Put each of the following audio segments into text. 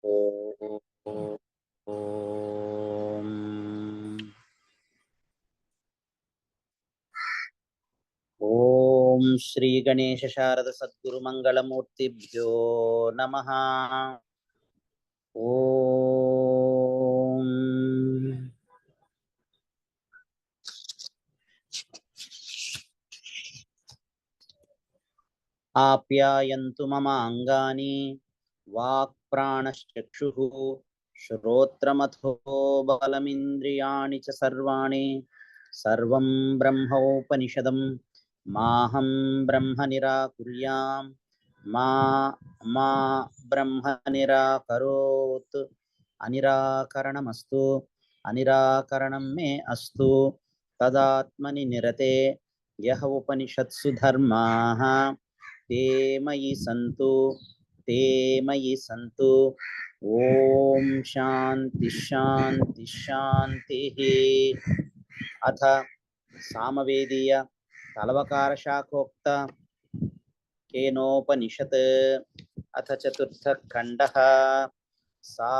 ఓం శ్రీ గణేశ శారద సద్గురు మంగళమూర్తిభ్యో నమః. ఓం ఆప్యాయంతు మమ అంగాని వాక్ ప్రాణశ్చక్షుః శ్రోత్రమథో బలమింద్రియాణి చ సర్వాణి సర్వం బ్రహ్మోపనిషదం మాహం బ్రహ్మ నిరాకుర్యాం మా బ్రహ్మ నిరాకరోత్. అనిరాకరణమస్తు అనిరాకరణం మే అస్తు తదాత్మని నిరతే యః ఉపనిషత్సు ధర్మాః తే మయి సంతు. ఓం శాంతి శాంతి శాంతిః. అథ సామవేదీయ తలవకార శాఖోక్త కేనోపనిషత్ అథ చతుర్థ ఖండః. సా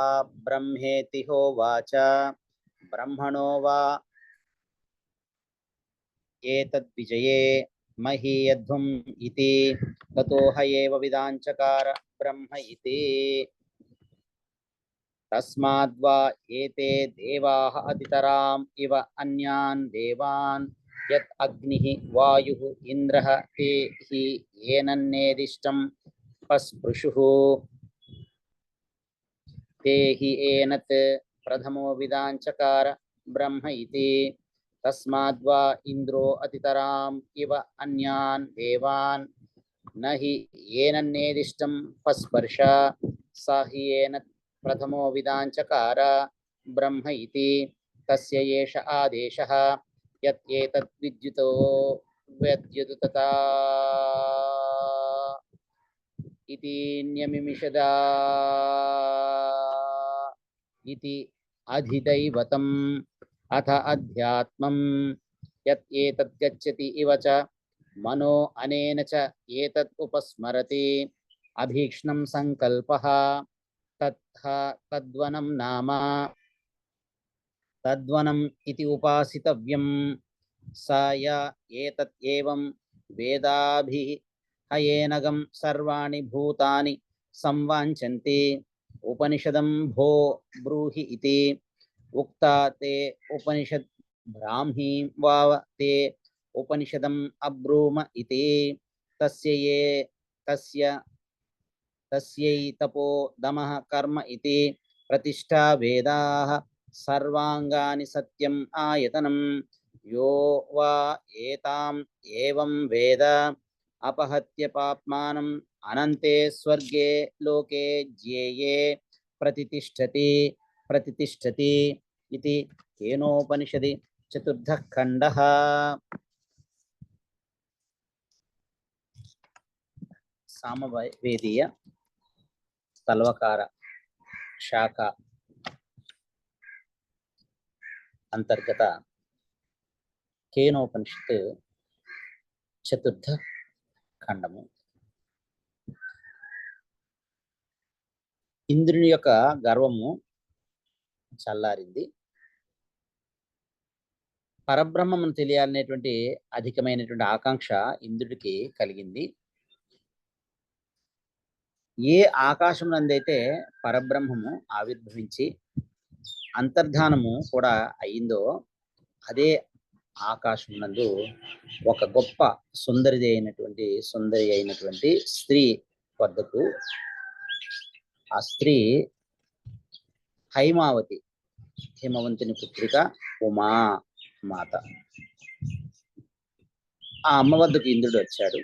బ్రహ్మేతి హోవాచ బ్రహ్మణో వా ఏతద్విజయే మహీయధ్వం ఇతి తతోహ ఏవ విదాంచకార బ్రహ్మ ఇతి. తస్మాద్వా ఏతే దేవాః అతితరాం ఇవ అన్యాన్ దేవాన్ యత్ అగ్నిః వాయుః ఇంద్రః తే హి ఏనన్నేదిష్టం పస్పృశుః తే హి ఏనత్ ప్రథమో విదాంచకార బ్రహ్మ ఇతి. తస్మాద్వా ఇంద్రో అతితరాం ఇవ అన్యాన్ దేవాన్ నహి ఏనన్నేదిష్టం పస్పర్శ స హి ఏనత్ ప్రథమో విదాంచకార బ్రహ్మ ఇతి. తస్య ఏష ఆదేశః యత్ ఏతద్ విద్యుతతా ఇతి న్యమిషదా ఇతి అధిదైవతం. అథ అధ్యాత్మం యత్ ఏతద్ గచ్చతి ఇవ చ మనో అనేన చ ఏతద్ ఉపస్మరతి అభీక్ష్ణం సంకల్పః తద్వనం నామ తద్వనం ఇతి ఉపాసితవ్యం. స య ఏతత్ ఏవం వేదాభిః హయేనగం సర్వాణి భూతాని సంవాంఛन्ति ఉపనిషదం భో బ్రూహి ఇతి. ఉక్తా తే ఉపనిషద్ బ్రాహ్మీ వావ తే ఉపనిషదం అబ్రూమ ఇతి. తస్యై తపో దమః కర్మ ఇతి ప్రతిష్ఠా వేదాః సర్వాంగాని సత్యం ఆయతనం. యో వా ఏతాం ఏవం వేద అపహత్య పాప్మానం అనంతే స్వర్గే లోకే జ్యేయే ప్రతితిష్ఠతి ఇతి కేనోపనిషది చతుర్థ ఖండః. సామవేదీయ తల్వకార శాఖ అంతర్గత కేనోపనిషత్ చతుర్థ ఖండము. ఇంద్రుని యొక్క గర్వము చల్లారింది. పరబ్రహ్మమును తెలియాలనేటువంటి అధికమైనటువంటి ఆకాంక్ష ఇంద్రుడికి కలిగింది. ఏ ఆకాశం నందైతే పరబ్రహ్మము ఆవిర్భవించి అంతర్ధానము కూడా అయిందో అదే ఆకాశం నందు ఒక గొప్ప సుందరి అయినటువంటి స్త్రీ వద్దకు ఆ స్త్రీ హైమావతి, హిమవంతుని పుత్రిక ఉమా మాత. ఆ అమ్మ వద్దకు ఇంద్రుడు వచ్చాడు.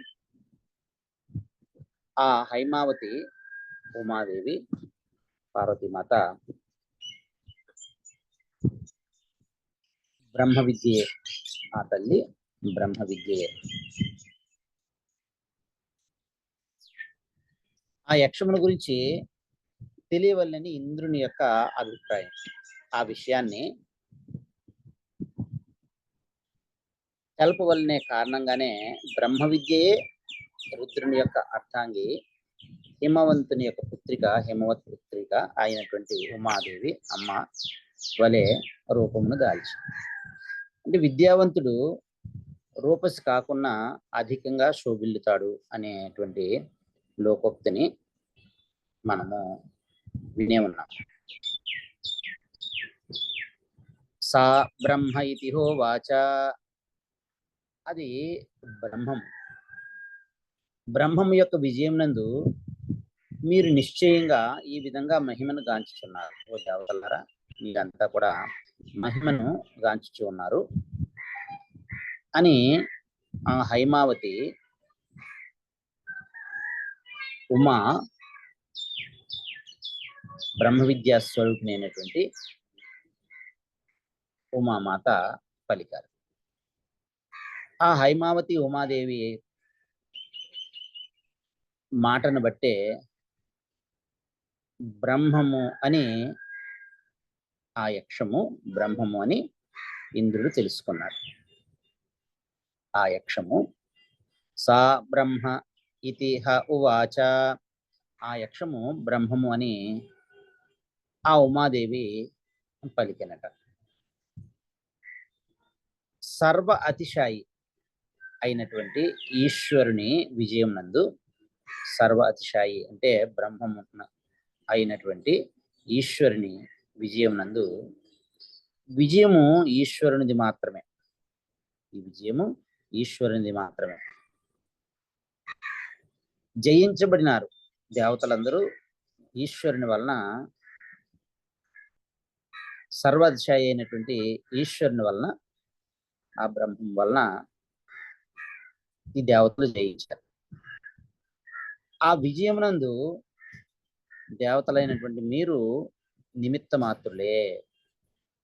ఆ హైమావతి ఉమాదేవి పార్వతీమాత బ్రహ్మ విద్యే, ఆ తల్లి బ్రహ్మ విద్యే. ఆ యక్షముని గురించి తెలియవల్లని ఇంద్రుని యొక్క అభిప్రాయం. ఆ విషయాన్ని తెలపవలనే కారణంగానే బ్రహ్మ విద్యే రుద్రుని యొక్క అర్థాంగి హిమవంతుని యొక్క పుత్రిక, హిమవత్ పుత్రిక అయినటువంటి ఉమాదేవి అమ్మ వలె రూపమును దాల్చి, అంటే విద్యావంతుడు రూపసి కాకుండా అధికంగా శోభిల్లుతాడు అనేటువంటి లోకోక్తిని మనము వినే ఉన్నాం. సా బ్రహ్మ ఇతి హోవాచ, అది బ్రహ్మం యొక్క విజయం నందు మీరు నిశ్చయంగా ఈ విధంగా మహిమను గాంచుచున్నారు. ఓ దేవతలారా, మీరంతా కూడా మహిమను గాంచుచు ఉన్నారు అని ఆ హైమావతి ఉమా బ్రహ్మ విద్యా స్వరూపిణి అయినటువంటి ఉమామాత పలికారు. ఆ హైమావతి ఉమాదేవి మాటను బట్టే బ్రహ్మము అని ఆ యక్షము బ్రహ్మము అని ఇంద్రుడు తెలుసుకున్నాడు. ఆ యక్షము సా బ్రహ్మ ఇతి హ ఉవాచ, ఆ యక్షము బ్రహ్మము అని ఆ ఉమాదేవి పలికినట. సర్వ అతిశాయి అయినటువంటి ఈశ్వరుని విజయం నందు, సర్వ అతిశాయి అంటే బ్రహ్మము అయినటువంటి ఈశ్వరుని విజయం నందు, విజయము ఈశ్వరునిది మాత్రమే. ఈ విజయము ఈశ్వరునిది మాత్రమే. జయించబడినారు దేవతలందరూ ఈశ్వరుని వలన, సర్వాతిశాయి అయినటువంటి ఈశ్వరుని వలన, ఆ బ్రహ్మం వలన ఈ దేవతలు జయించారు. ఆ విజయమునందు దేవతలైనటువంటి మీరు నిమిత్త మాత్రులే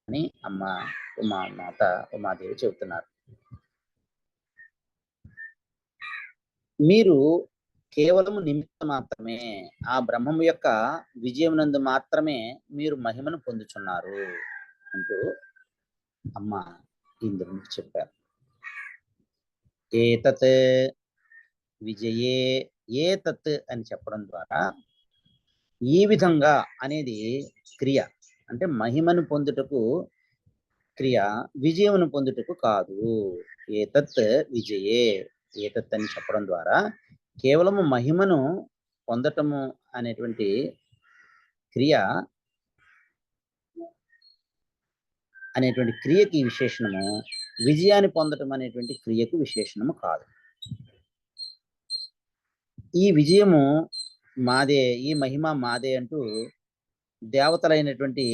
అని అమ్మ ఉమామాత ఉమాదేవి చెబుతున్నారు. మీరు కేవలం నిమిత్త మాత్రమే, ఆ బ్రహ్మము యొక్క విజయం నందు మాత్రమే మీరు మహిమను పొందుచున్నారు అంటూ అమ్మ ఇంద్రునికి చెప్పారు. ఏతత్ విజయే, ఏతత్ అని చెప్పడం ద్వారా ఈ విధంగా అనేది క్రియ, అంటే మహిమను పొందుటకు క్రియ, విజయమును పొందుటకు కాదు. ఏతత్ విజయే, ఏతత్ అని చెప్పడం ద్వారా కేవలము మహిమను పొందటము అనేటువంటి క్రియ, అనేటువంటి క్రియకి విశేషణము, విజయాన్ని పొందటం అనేటువంటి క్రియకు విశేషణము కాదు. ఈ విజయము మాదే, ఈ మహిమ మాదే అంటూ దేవతలైనటువంటి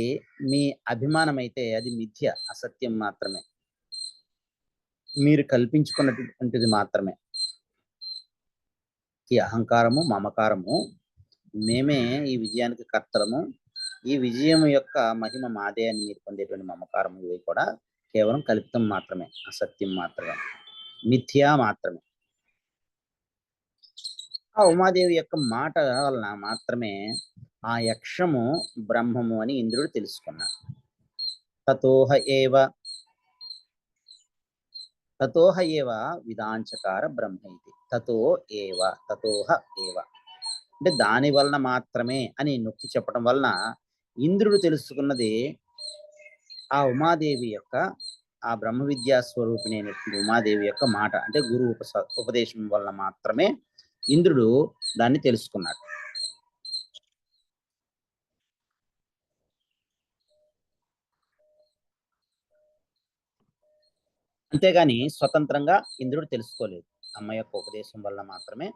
మీ అభిమానం అయితే అది మిథ్య, అసత్యం మాత్రమే, మీరు కల్పించుకున్నటువంటిది మాత్రమే. ఈ అహంకారము, మమకారము, మేమే ఈ విజయానికి కర్తలము, ఈ విజయం యొక్క మహిమ మాదే అని మీరు పొందేటువంటి మమకారము, ఇవి కూడా కేవలం కల్పితం మాత్రమే, అసత్యం మాత్రమే, మిథ్యా మాత్రమే. ఆ ఉమాదేవి యొక్క మాట వలన మాత్రమే ఆ యక్షము బ్రహ్మము అని ఇంద్రుడు తెలుసుకున్నాడు. తతోహ ఏవ విదాంచకార బ్రహ్మ ఇది. తతోహ ఏవ అంటే దాని వలన మాత్రమే అని నొక్కి చెప్పడం వలన ఇంద్రుడు తెలుసుకున్నది ఆ ఉమాదేవి యొక్క, ఆ బ్రహ్మ విద్యా స్వరూపిణి అయినటువంటి ఉమాదేవి యొక్క మాట, అంటే గురు ఉపదేశం వలన మాత్రమే ఇంద్రుడు దాన్ని తెలుసుకున్నాడు. అంతేగాని స్వతంత్రంగా ఇంద్రుడు తెలుసుకోలేదు, అమ్మ యొక్క ఉపదేశం వల్ల మాత్రమే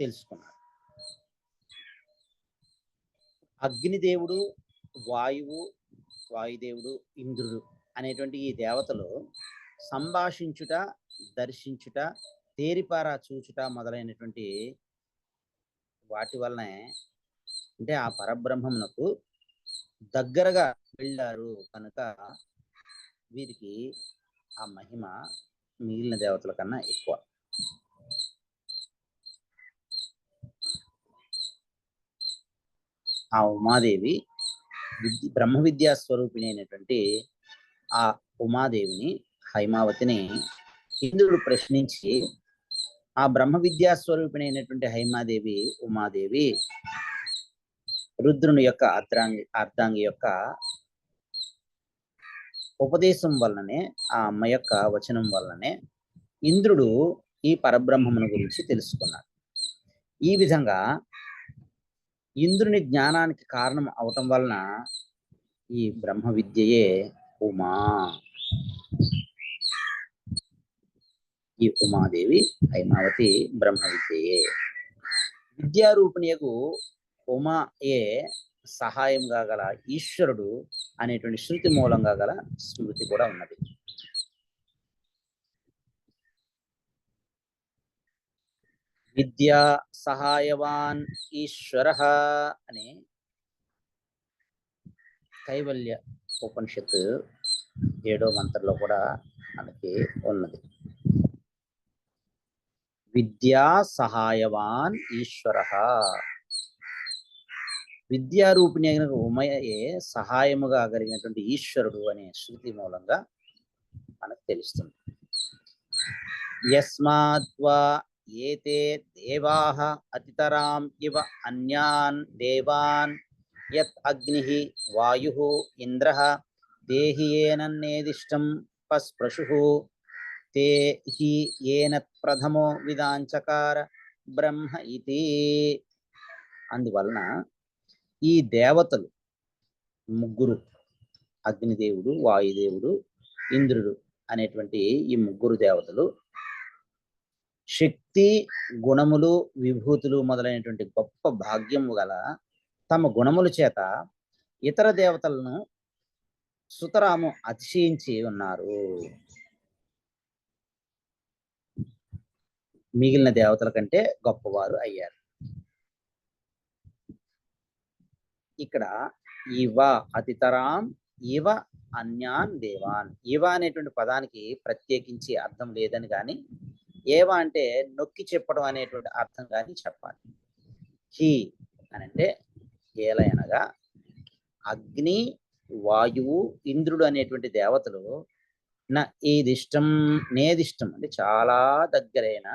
తెలుసుకున్నాడు. అగ్నిదేవుడు, వాయుదేవుడు, ఇంద్రుడు అనేటువంటి ఈ దేవతలు సంభాషించుట, దర్శించుట, తేరిపారా చూచుట మొదలైనటువంటి వాటి వలనే, అంటే ఆ పరబ్రహ్మమునకు దగ్గరగా వెళ్ళారు కనుక వీరికి ఆ మహిమ మిగిలిన దేవతల కన్నా ఎక్కువ. ఆ ఉమాదేవి బ్రహ్మ విద్యా స్వరూపిణి అయినటువంటి ఆ ఉమాదేవిని, హైమావతిని ఇంద్రుడు ప్రశ్నించి ఆ బ్రహ్మ విద్యా స్వరూపిణి అయినటువంటి హైమాదేవి ఉమాదేవి రుద్రుని యొక్క అర్ధాంగి యొక్క ఉపదేశం వల్లనే, ఆ అమ్మ యొక్క వచనం వల్లనే ఇంద్రుడు ఈ పరబ్రహ్మమును గురించి తెలుసుకున్నాడు. ఈ విధంగా ఇంద్రుని జ్ఞానానికి కారణం అవటం వలన ఈ బ్రహ్మ విద్యయే ఉమా. ఈ ఉమాదేవి హైమావతి బ్రహ్మ విద్యయే. విద్యారూపిణియకు ఉమాయే సహాయంగా గల ఈశ్వరుడు అనేటువంటి శృతి మూలంగా గల స్మృతి కూడా ఉన్నది. విద్యా సహాయవాన్ ఈశ్వర అని కైవల్య ఉపనిషత్తు 7వ మంత్రంలో కూడా మనకి ఉన్నది. విద్యా సహాయవాన్ ఈశ్వర, విద్యారూపిణి అయిన ఉమయే సహాయముగా కలిగినటువంటి ఈశ్వరుడు అనే శృతి మూలంగా మనకు తెలుస్తుంది. యస్మాద్వా ఏతే దేవాః అతితరాం ఇవ అన్యాన్ దేవాన్ యత్ అగ్నిః వాయుః ఇంద్రః దేహి ఏనన్నేదిష్టం పస్పృశుః తే హి ఏనత్ ప్రథమో విదాంచకార బ్రహ్మ ఇతి. అందువలన ఈ దేవతలు ముగ్గురు, అగ్నిదేవుడు, వాయుదేవుడు, ఇంద్రుడు అనేటువంటి ఈ ముగ్గురు దేవతలు శక్తి, గుణములు, విభూతులు మొదలైనటువంటి గొప్ప భాగ్యము గల తమ గుణముల చేత ఇతర దేవతలను సుతరాము అతిశయించి ఉన్నారు. మిగిలిన దేవతల కంటే గొప్పవారు అయ్యారు. ఇక్కడ ఇవ అతితరాం ఇవ అన్యాన్ దేవాన్, ఇవ అనేటువంటి పదానికి ప్రత్యేకించి అర్థం లేదని కానీ, ఏవ అంటే నొక్కి చెప్పడం అనేటువంటి అర్థం కానీ చెప్పాలి. హి అని అంటే ఏలయనగా అగ్ని, వాయువు, ఇంద్రుడు అనేటువంటి దేవతలు నా ఏదిష్టం నేదిష్టం అంటే చాలా దగ్గరైన,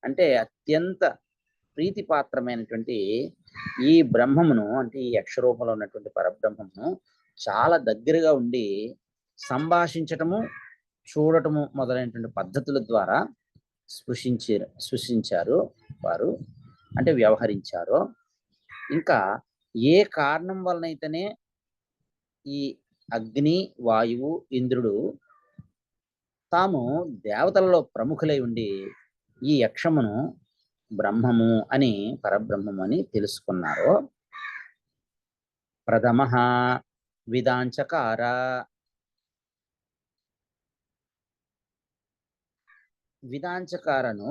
అంటే అత్యంత ప్రీతిపాత్రమైనటువంటి ఈ బ్రహ్మమును, అంటే ఈ అక్షరూపంలో ఉన్నటువంటి పరబ్రహ్మమును చాలా దగ్గరగా ఉండి సంభాషించటము, చూడటము మొదలైనటువంటి పద్ధతుల ద్వారా సృష్టించారు వారు, అంటే వ్యవహరించారో. ఇంకా ఏ కారణం వలనైతేనే ఈ అగ్ని, వాయువు, ఇంద్రుడు తాము దేవతలలో ప్రముఖులై ఉండి ఈ యక్షమును బ్రహ్మము అని, పరబ్రహ్మము అని తెలుసుకున్నారో. ప్రథమ విదాంచకార, విదాంచకారను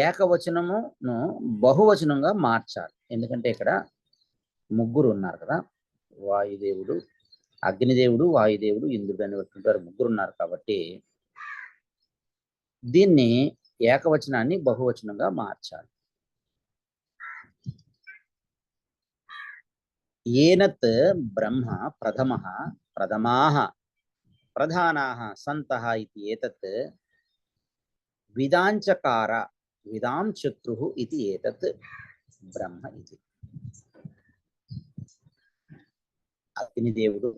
ఏకవచనమును బహువచనంగా మార్చాలి. ఎందుకంటే ఇక్కడ ముగ్గురు ఉన్నారు కదా, వాయుదేవుడు, అగ్నిదేవుడు, వాయుదేవుడు, ఇంద్రుడు అనేటువంటి వారు ముగ్గురు ఉన్నారు కాబట్టి దీన్ని ఏకవచనాన్ని బహువచనంగా మార్చాలి. ఏనత్ బ్రహ్మ ప్రథమః ప్రథమాః ప్రధానాః సంతః ఇతి ఏతత్ విదాంచకార విదాం చతుః ఇతి ఏతత్ బ్రహ్మ ఇది. అగ్నిదేవుడు,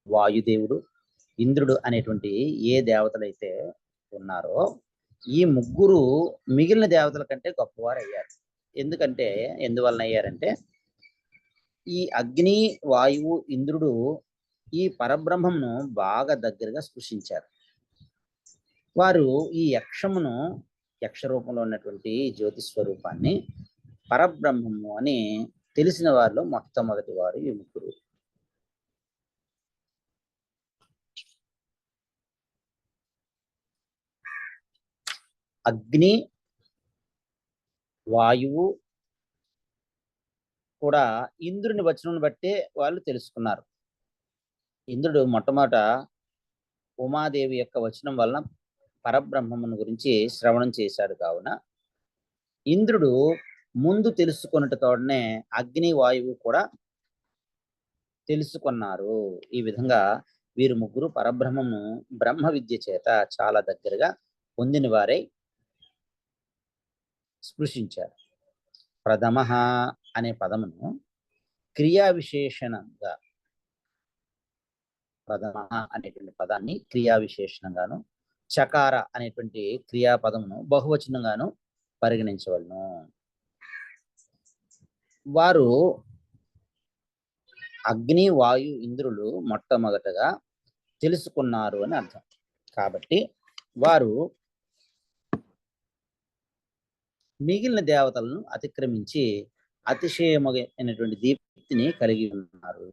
వాయుదేవుడు, ఇంద్రుడు అనేటువంటి ఏ దేవతలైతే ఉన్నారో ఈ ముగ్గురు మిగిలిన దేవతల కంటే గొప్పవారు అయ్యారు. ఎందువలన అయ్యారంటే ఈ అగ్ని, వాయువు, ఇంద్రుడు ఈ పరబ్రహ్మమును బాగా దగ్గరగా స్పృశించారు. వారు ఈ యక్షమును, యక్ష రూపంలో ఉన్నటువంటి జ్యోతి స్వరూపాన్ని పరబ్రహ్మము అని తెలిసిన వారిలో మొట్టమొదటి వారు ఈ ముగ్గురు. అగ్ని, వాయువు కూడా ఇంద్రుని వచనం బట్టే వాళ్ళు తెలుసుకున్నారు. ఇంద్రుడు మొట్టమొదట ఉమాదేవి యొక్క వచనం వలన పరబ్రహ్మమును గురించి శ్రవణం చేశాడు. కావున ఇంద్రుడు ముందు తెలుసుకున్నట్టుతోనే అగ్ని, వాయువు కూడా తెలుసుకున్నారు. ఈ విధంగా వీరు ముగ్గురు పరబ్రహ్మమును బ్రహ్మ విద్య చేత చాలా దగ్గరగా పొందిన వారై స్పృశించారు. ప్రథమ అనే పదమును క్రియా విశేషణంగా, ప్రథమ అనేటువంటి పదాన్ని క్రియా విశేషణంగాను, చకార అనేటువంటి క్రియాపదమును బహువచనంగాను పరిగణించవలను. వారు అగ్ని, వాయు, ఇంద్రులు మొట్టమొదటగా తెలుసుకున్నారు అని అర్థం. కాబట్టి వారు మిగిలిన దేవతలను అతిక్రమించి అతిశయమైనటువంటి దీప్తిని కలిగి ఉన్నారు.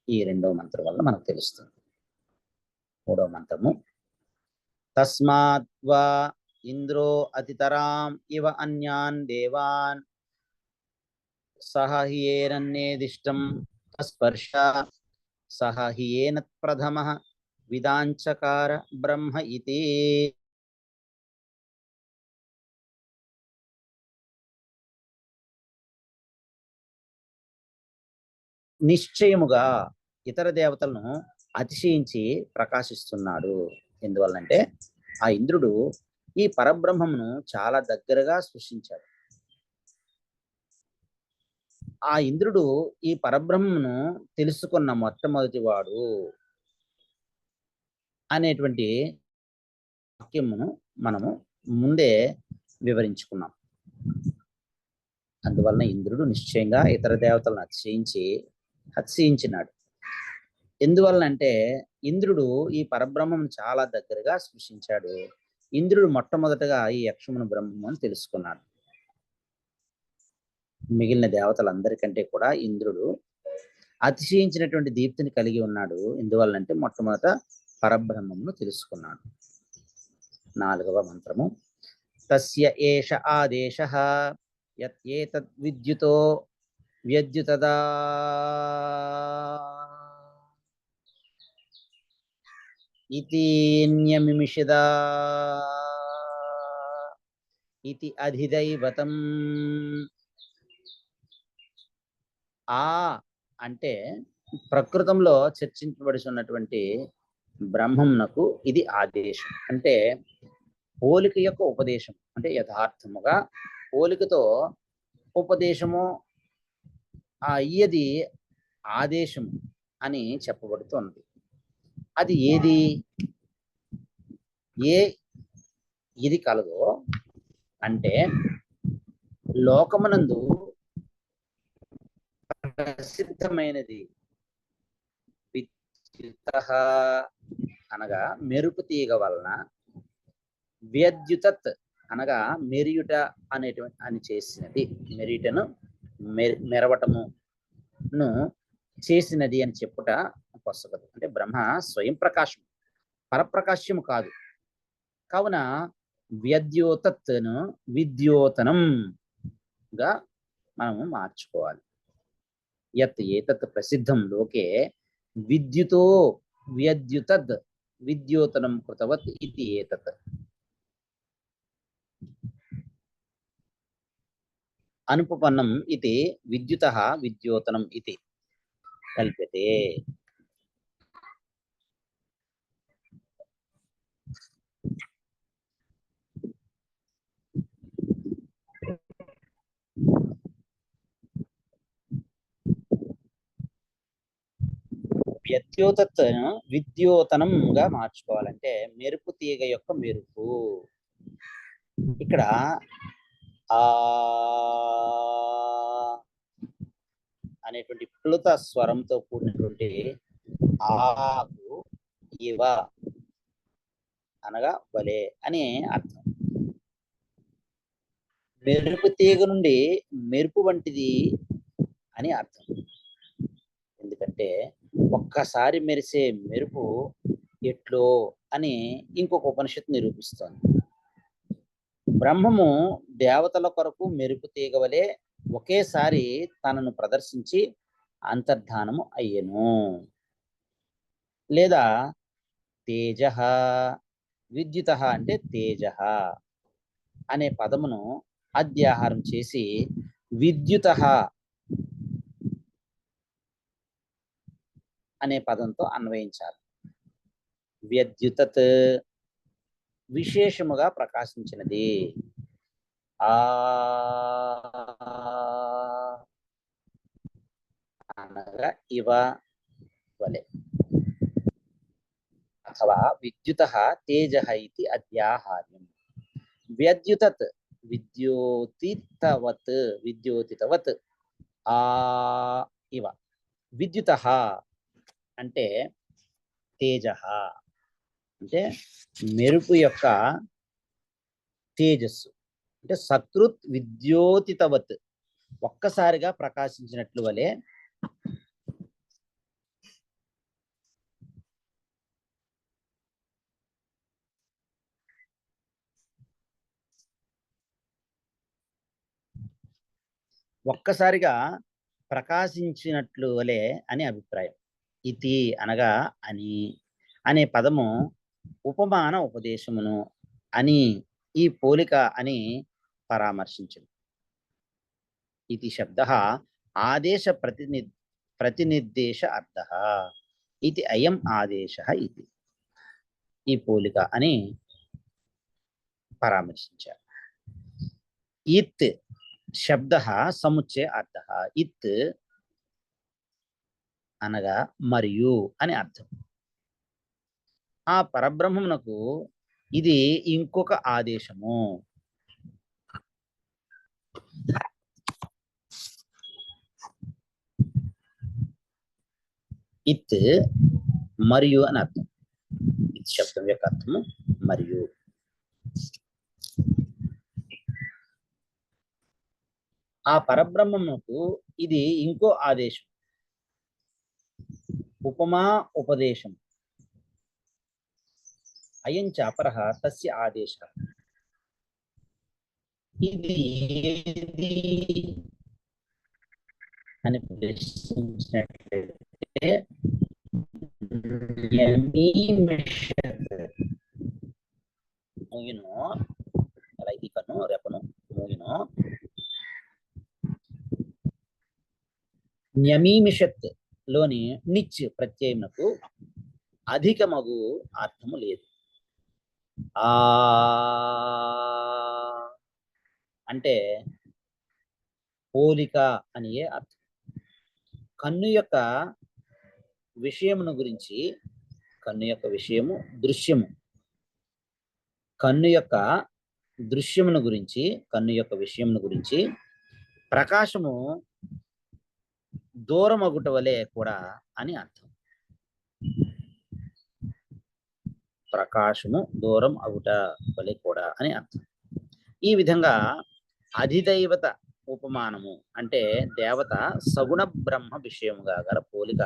ఈ రెండవ మంత్రం వల్ల మనకు తెలుస్తుంది. మూడవ మంత్రము తస్మాద్వా ఇంద్రో అతితరాం ఇవ అన్యాన్ దేవాన్ సహ హియేనన్నేదిష్టం స్పర్శ సహ హియేన ప్రథమః విదాంచకార బ్రహ్మ ఇతి. నిశ్చయముగా ఇతర దేవతలను అతిశయించి ప్రకాశిస్తున్నాడు. ఎందువల్లంటే ఆ ఇంద్రుడు ఈ పరబ్రహ్మమును చాలా దగ్గరగా సృష్టించాడు. ఆ ఇంద్రుడు ఈ పరబ్రహ్మను తెలుసుకున్న మొట్టమొదటి వాడు అనేటువంటి వాక్యమును మనము ముందే వివరించుకున్నాం. అందువలన ఇంద్రుడు నిశ్చయంగా ఇతర దేవతలను అతిశయించినాడు. ఎందువలనంటే ఇంద్రుడు ఈ పరబ్రహ్మను చాలా దగ్గరగా సృష్టించాడు. ఇంద్రుడు మొట్టమొదటగా ఈ యక్షమును బ్రహ్మను తెలుసుకున్నాడు. మిగిలిన దేవతలందరికంటే కూడా ఇంద్రుడు అతిశయించినటువంటి దీప్తిని కలిగి ఉన్నాడు. ఎందువల్లంటే మొట్టమొదట పరబ్రహ్మమును తెలుసుకున్నాడు. నాలుగవ మంత్రము తస్య ఏష ఆదేశః యత్ విద్యుతో వ్యద్యుతదా ఇతి న్యమిషిదా ఇతి అధిదైవతం. ఆ అంటే ప్రకృతంలో చర్చించబడుతున్నటువంటి బ్రహ్మమునకు ఇది ఆదేశం. అంటే పోలిక యొక్క ఉపదేశం, అంటే యథార్థముగా పోలికతో ఉపదేశము అయ్యది ఆదేశం అని చెప్పబడుతుంది. అది ఏది ఇది కలదో అంటే లోకమునందు ప్రసిద్ధమైనది విద్యుతః అనగా మెరుపు తీగ వలన, వ్యద్యుతత్ అనగా మెరియుట అనేటువంటి అని చేసినది, మెరియుటను మెరవటమును చేసినది అని చెప్పుట పొసగదు. అంటే బ్రహ్మ స్వయం ప్రకాశం, పరప్రకాశ్యము కాదు. కావున వ్యద్యోతత్ను విద్యోతనంగా మనము మార్చుకోవాలి. యత్ ఏతత్ ప్రసిద్ధం లోకే విద్యుతో వ్యద్యుతద్ విద్యోతనం కృతవత్ ఇది ఏతత్. అనుపపన్నం ఇది విద్యుతః విద్యోతనం ఇది కల్ప్యతే. వ్యద్యోతత్ విద్యోతనంగా మార్చుకోవాలంటే మెరుపు తీగ యొక్క మెరుపు. ఇక్కడ ఆ అనేటువంటి ప్లుత స్వరంతో కూడినటువంటి ఆకు ఇవ అనగా వలే అని అర్థం. మెరుపు తీగ నుండి మెరుపు వంటిది అని అర్థం. ఎందుకంటే ఒక్కసారి మెరిసే మెరుపు ఎట్లో అని ఇంకొక ఉపనిషత్తు నిరూపిస్తోంది. బ్రహ్మము దేవతల కొరకు మెరుపు తీగ వలె ఒకేసారి తనను ప్రదర్శించి అంతర్ధానము అయ్యెను. లేదా తేజ విద్యుత అంటే తేజ అనే పదమును అధ్యాహారం చేసి విద్యుత అనే పదంతో అన్వయించాలి. వ్యద్యుతత్ విశేషముగా ప్రకాశించినది. ఆ అనగా ఇవ వలె. అథవా విద్యుతః తేజః ఇతి అధ్యాహార్యం. వ్యద్యుతత్ విద్యోతితవత్ విద్యోతితవత్ ఆ ఇవ. విద్యుతః అంటే తేజః అంటే మెరుపు యొక్క తేజస్సు. అంటే సకృత్ విద్యోతితవత్ ఒక్కసారిగా ప్రకాశించినట్లు వలె ఒక్కసారిగా ప్రకాశించినట్లు వలె అని అభిప్రాయం. ఇతి అనగా అని అనే పదము ఉపమాన ఉపదేశమును అని ఈ పోలిక అని పరామర్శించింది. ఇది శబ్ద ఆదేశ ప్రతినిర్దేశ అర్థ ఇది అయం ఆదేశ ఇది ఈ పోలిక అని పరామర్శించారు. ఇత్ శబ్ద సముచ్చయ అర్థ. ఇత్ అనగా మరియు అని అర్థం. ఆ పరబ్రహ్మమునకు ఇది ఇంకొక ఆదేశము. ఇత్ మరియు అని అర్థం. ఇత్ శబ్దం యొక్క అర్థము మరియు. ఆ పరబ్రహ్మమునకు ఇది ఇంకో ఆదేశం, ఉపమా ఉపదేశం. అయం చాపరః తస్య ఆదేశः. ఇది ఏది అని ప్రశ్నించినట్లయితే మూగిను లైకికను రెపను మూగిను న్యమీమిషత్ లోని నిచ్ ప్రత్యయమునకు అధికమగు అర్థము లేదు. ఆ అంటే పోలిక అనియే అర్థం. కన్ను యొక్క విషయమును గురించి, కన్ను యొక్క విషయము దృశ్యము, కన్ను యొక్క దృశ్యమును గురించి, కన్ను యొక్క విషయమును గురించి ప్రకాశము దూరమగుట వలె కూడా అని అర్థం. ప్రకాశము దూరం అగుట వలె కూడా అని అర్థం. ఈ విధంగా అధిదైవత ఉపమానము అంటే దేవత సగుణ బ్రహ్మ విషయముగా గల పోలిక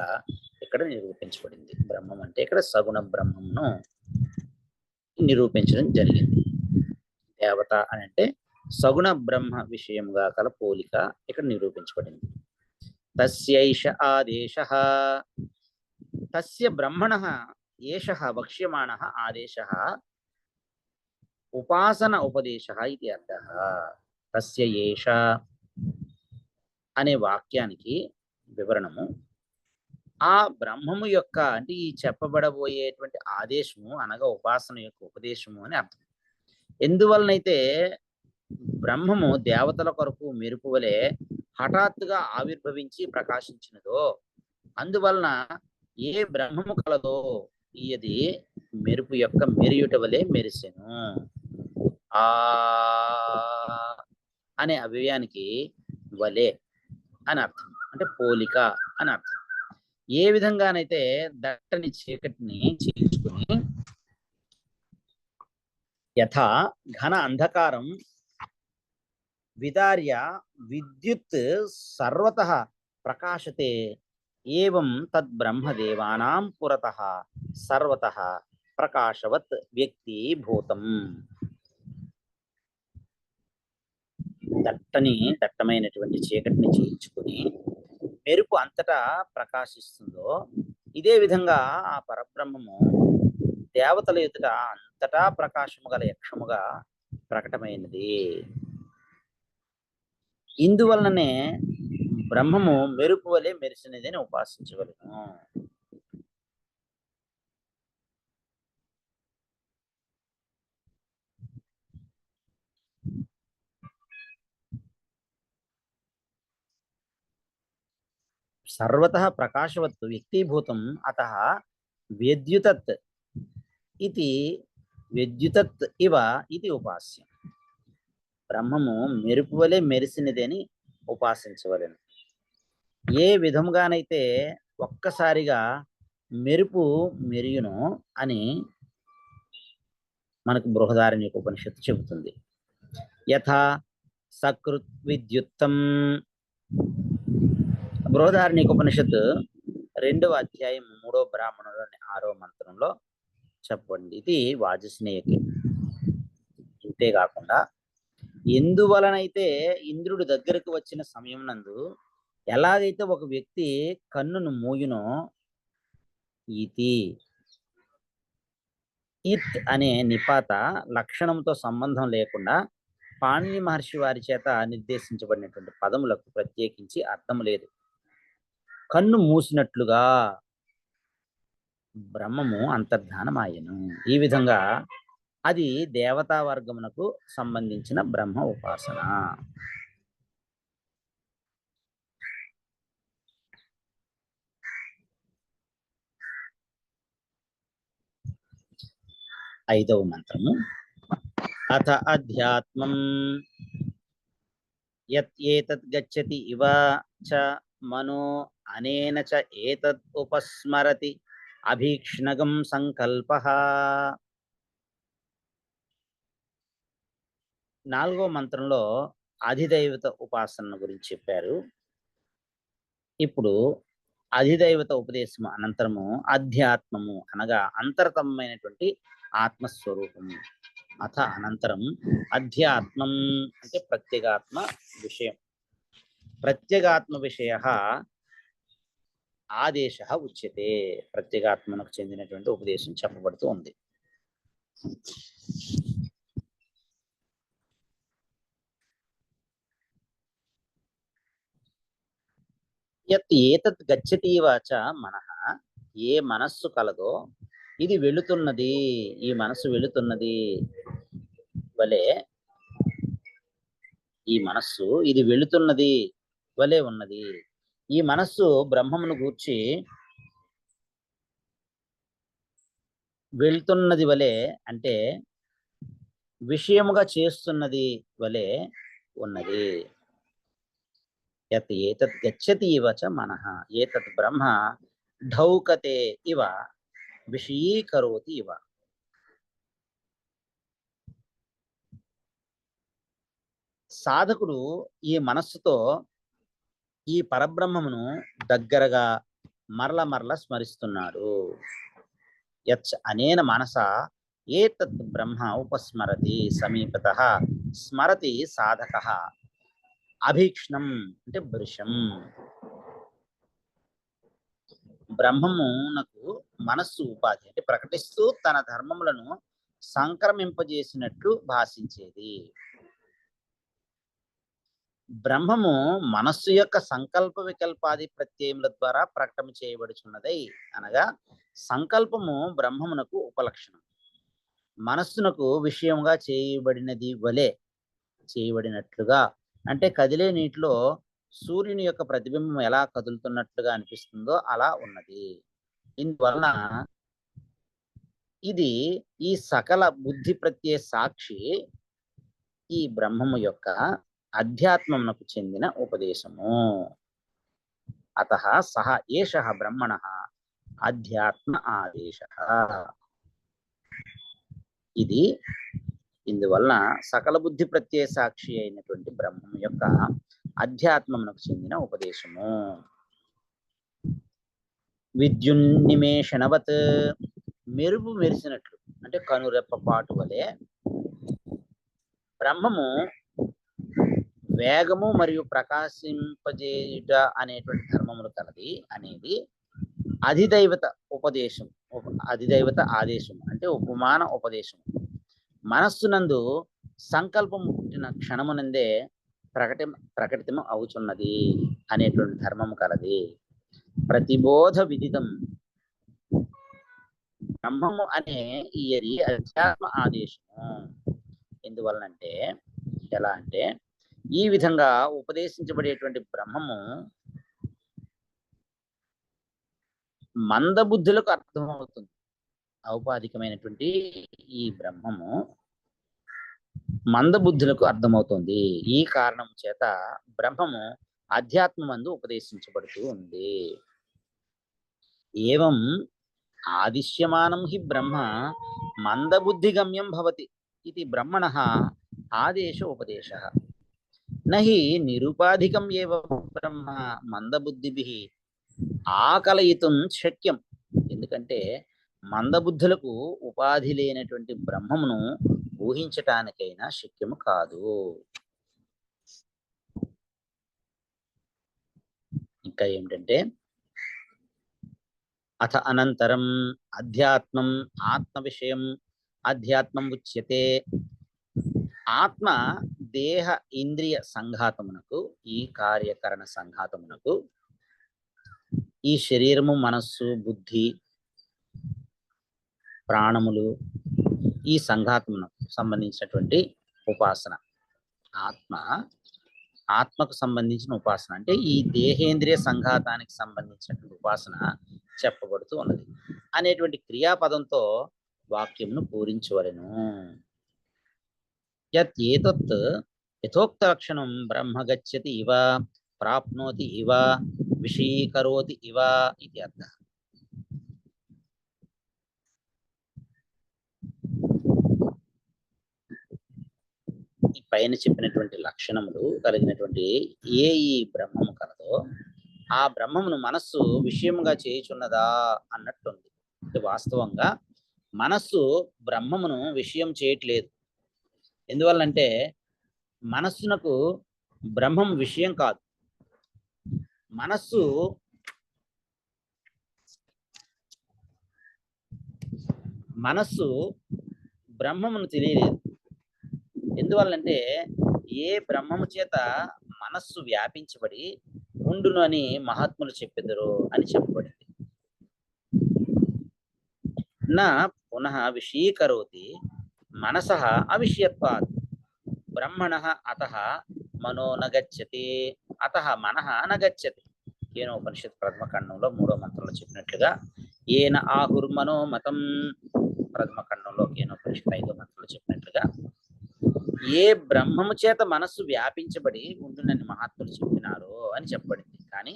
ఇక్కడ నిరూపించబడింది. బ్రహ్మం అంటే ఇక్కడ సగుణ బ్రహ్మమును నిరూపించడం జరిగింది. దేవత అని అంటే సగుణ బ్రహ్మ విషయముగా గల పోలిక ఇక్కడ నిరూపించబడింది. తస్యైష ఆదేశః. తస్య బ్రహ్మణః ఏషః వక్ష్యమాణః ఆదేశः ఉపాసన ఉపదేశः ఇది అర్థः. తస్య ఏష అనే వాక్యానికి వివరణము ఆ బ్రహ్మము యొక్క అంటే ఈ చెప్పబడబోయేటువంటి ఆదేశము అనగా ఉపాసన యొక్క ఉపదేశము అని అర్థం. ఎందువలనైతే బ్రహ్మము దేవతల కొరకు మెరుపు వలె హఠాత్తుగా ఆవిర్భవించి ప్రకాశించినదో అందువలన ఏ బ్రహ్మము కలదో ఇది మెరుపు యొక్క మెరియుట వలె మెరిసెను. ఆ అనే అవ్యయానికి వలె అని అర్థం, అంటే పోలిక అని అర్థం. ఏ విధంగానైతే దట్టని చీకటిని చీల్చుకుని యథా ఘన అంధకారం విదార్య విద్యుత్ సర్వతః ప్రకాశతే ఏవం తద్ బ్రహ్మదేవానాం పురతః సర్వతః ప్రకాశవత్ వ్యక్తి భూతం. దట్టమైనటువంటి చీకటిని చీల్చుకుని మెరుపు అంతటా ప్రకాశిస్తుందో ఇదే విధంగా ఆ పరబ్రహ్మము దేవతల ఎదుట అంతటా ప్రకాశము గల యక్షముగా ప్రకటమైనది. ఇందువలననే బ్రహ్మము మెరుపు వలె మెరిసినది అని ఉపాసించగలను. సర్వతః ప్రకాశవత్ వ్యక్తీభూతం అతః విద్యుతత్ ఇది విద్యుతత్ ఇవ ఇది ఉపాస్యం. బ్రహ్మము మెరుపు వలె మెరిసినదని ఉపాసించవలెను. ఏ విధముగానైతే ఒక్కసారిగా మెరుపు మెరియును అని మనకు బృహదారణ్యక ఉపనిషత్తు చెబుతుంది. యథా సకృత్ విద్యుత్తం. బృహదారణ్యక ఉపనిషత్తు 2వ అధ్యాయం 3వ బ్రాహ్మణంలోని 6వ మంత్రంలో చెప్పండి. ఇది వాజస్నేయకి. ఇంతేకాకుండా ఎందువలనైతే ఇంద్రుడి దగ్గరకు వచ్చిన సమయం నందు ఎలాగైతే ఒక వ్యక్తి కన్నును మూయునో ఇతి ఇత్ అనే నిపాత లక్షణంతో సంబంధం లేకుండా పాణిని మహర్షి వారి చేత నిర్దేశించబడినటువంటి పదములకు ప్రత్యేకించి అర్థం లేదు. కన్ను మూసినట్లుగా బ్రహ్మము అంతర్ధానమాయను. ఈ విధంగా అది దేవతా వర్గమునకు సంబంధించిన బ్రహ్మ ఉపాసన. ఐదవ మంత్రము. అథ అధ్యాత్మం యత్ ఏతత్ గచ్చతి ఇవ చ మనో అనేన చ ఏతత్ ఉపస్మరతి అభీక్ష్ణగం సంకల్పః. 4వ మంత్రంలో అధిదైవత ఉపాసన గురించి చెప్పారు. ఇప్పుడు అధిదైవత ఉపదేశం అనంతరము అధ్యాత్మము అనగా అంతర్గతమైనటువంటి ఆత్మస్వరూపము. అథ అనంతరం అధ్యాత్మం అంటే ప్రత్యేగాత్మ విషయం. ప్రత్యేగాత్మ విషయ ఆదేశ ఉచ్యతే. ప్రత్యేగాత్మకు చెందినటువంటి ఉపదేశం చెప్పబడుతూ ఉంది. యత్ ఏతత్ గచ్చతి వాచ మనః. ఏ మనస్సు కలదో ఇది వెళుతున్నది, ఈ మనస్సు వెళుతున్నది వలె, ఈ మనస్సు ఇది వెళుతున్నది వలె ఉన్నది. ఈ మనస్సు బ్రహ్మమును గూర్చి వెళ్తున్నది వలె అంటే విషయముగా చేస్తున్నది వలె ఉన్నది. యత్ ఏతత్ గచ్చతి ఇవ చ మనః ఏతత్ బ్రహ్మ ఢౌకతే ఇవ విషయీకరోతి ఇవ. సాధకుడు ఈ మనస్సుతో ఈ పరబ్రహ్మమును దగ్గరగా మరల స్మరిస్తున్నాడు. యత్ అనేన మనస ఏతత్ బ్రహ్మ ఉపస్మరతి సమీపతః స్మరతి సాధకః అభీక్ష్ణం అంటే భృశం. బ్రహ్మమునకు మనస్సు ఉపాధి అంటే ప్రకటిస్తూ తన ధర్మములను సంక్రమింపజేసినట్లు భాషించేది. బ్రహ్మము మనస్సు యొక్క సంకల్ప వికల్పాది ప్రత్యయముల ద్వారా ప్రకటన చేయబడుచున్నదై అనగా సంకల్పము బ్రహ్మమునకు ఉపలక్షణం. మనస్సునకు విషయంగా చేయబడినది వలె, చేయబడినట్లుగా అంటే కదిలే నీటిలో సూర్యుని యొక్క ప్రతిబింబం ఎలా కదులుతున్నట్లుగా అనిపిస్తుందో అలా ఉన్నది. ఇందువలన ఇది ఈ సకల బుద్ధి ప్రత్యయ సాక్షి ఈ బ్రహ్మము యొక్క అధ్యాత్మమునకు చెందిన ఉపదేశము. అతః సహ ఏషః బ్రహ్మణః అధ్యాత్మ ఆదేశః. ఇది ఇందువలన సకల బుద్ధి ప్రత్యయ సాక్షి అయినటువంటి బ్రహ్మము యొక్క అధ్యాత్మమునకు చెందిన ఉపదేశము. విద్యున్నిమేషణవత్ మెరుపు మెరిసినట్లు అంటే కనురెప్పపాటు వలె బ్రహ్మము వేగము మరియు ప్రకాశింపజేయుట అనేటువంటి ధర్మములు కలది అనేది అధిదైవత ఉపదేశం, అధిదైవత ఆదేశం అంటే ఉపమాన ఉపదేశం. మనస్సునందు సంకల్పం పుట్టిన క్షణమునందే ప్రకటితం అవుతున్నది అనేటువంటి ధర్మము కలది. ప్రతిబోధ విదితం బ్రహ్మము అనే ఈ అధ్యాత్మ ఆదేశము. ఎందువలనంటే ఎలా అంటే ఈ విధంగా ఉపదేశించబడేటువంటి బ్రహ్మము మందబుద్ధులకు అర్థమవుతుంది. ఔపాధికమైనటువంటి ఈ బ్రహ్మము మందబుద్ధులకు అర్థమవుతుంది. ఈ కారణం చేత బ్రహ్మము అధ్యాత్మమందు ఉపదేశించబడుతూ ఉంది. ఏవం ఆదిశ్యమానం హి బ్రహ్మ మందబుద్ధిగమ్యం భవతి ఇది బ్రహ్మణః ఆదేశ ఉపదేశः నహి నిరుపాధికం ఏవ బ్రహ్మ మందబుద్ధిభిః ఆకలయితుం శక్యం. ఎందుకంటే మందబుద్ధులకు ఉపాధి లేనటువంటి బ్రహ్మమును ఊహించటానికైనా శక్యము కాదు. ఇంకా ఏమిటంటే అథ అనంతరం అధ్యాత్మం ఆత్మ విషయం అధ్యాత్మం ఉచ్యతే. ఆత్మ దేహ ఇంద్రియ సంఘాతమునకు, ఈ కార్యకరణ సంఘాతమునకు, ఈ శరీరము మనస్సు బుద్ధి ప్రాణములు ఈ సంఘాతమునకు సంబంధించినటువంటి ఉపాసన, ఆత్మకు సంబంధించిన ఉపాసన అంటే ఈ దేహేంద్రియ సంఘాతానికి సంబంధించినటువంటి ఉపాసన చెప్పబడుతూ ఉన్నది అనేటువంటి క్రియాపదంతో వాక్యమును పూరించవలెను. యత్ ఏతత్ యథోక్త లక్షణం బ్రహ్మ గచ్చతి ఇవ ప్రాప్నోతి ఇవ విషీకరోతి ఇవ ఇది అర్థం. ఈ పైన చెప్పినటువంటి లక్షణములు కలిగినటువంటి ఈ బ్రహ్మము కలదో ఆ బ్రహ్మమును మనస్సు విషయముగా చేయుచున్నదా అన్నట్టుంది. అంటే వాస్తవంగా మనస్సు బ్రహ్మమును విషయం చేయట్లేదు. ఎందువల్లంటే మనస్సునకు బ్రహ్మం విషయం కాదు. మనస్సు బ్రహ్మమును తెలియలేదు. ఎందువల్లంటే ఏ బ్రహ్మము చేత మనస్సు వ్యాపించబడి ఉండును అని మహాత్ములు చెప్పెదరు అని చెప్పబడింది. నా పునః విషీకరోతి మనసః అవిషయత్వాత్ బ్రహ్మణః అతః మనో నగచ్చతి అతః మనః నగచ్చతి. కేనోపనిషత్ ప్రథమ ఖండంలో 3వ మంత్రంలో చెప్పినట్లుగా ఏన ఆహుర్మనో మతం, ప్రథమ ఖండంలో కేనోపనిషత్ 5వ మంత్రంలో చెప్పినట్లుగా ఏ బ్రహ్మము చేత మనస్సు వ్యాపించబడి ఉండునని మహాత్ములు చెప్పినారో అని చెప్పబడింది. కానీ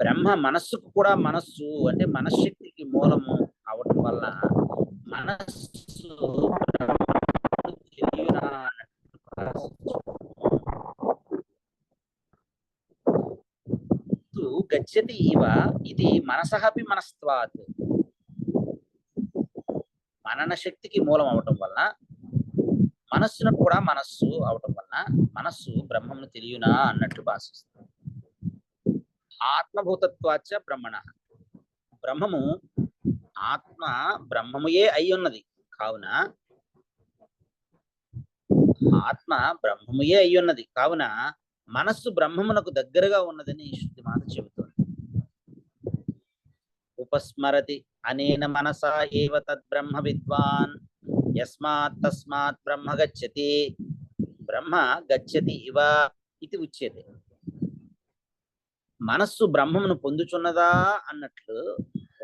బ్రహ్మ మనస్సుకు కూడా మనస్సు అంటే మనశ్శక్తికి మూలము అవటం వల్ల మనస్సు గచ్చతి ఇవ ఇది మనసహపి మనస్త్వాత్. మనన శక్తికి మూలం అవటం వల్ల మనస్సును కూడా మనస్సు అవటం వలన మనస్సు బ్రహ్మమును తెలియనా అన్నట్టు భాషిస్తుంది. ఆత్మభూతత్వాచ బ్రహ్మణ, బ్రహ్మము ఆత్మ బ్రహ్మముయే అయి ఉన్నది కావున మనస్సు బ్రహ్మమునకు దగ్గరగా ఉన్నదని శృతి మాట చెబుతుంది. ఉపస్మరతి అనేన మనసా ఏవ తద్బ్రహ్మ విద్వాన్ యస్మాత్ తస్మాత్ బ్రహ్మ గచ్చతి ఇవ ఇది ఉచ్యతే. మనస్సు బ్రహ్మమును పొందుచున్నదా అన్నట్లు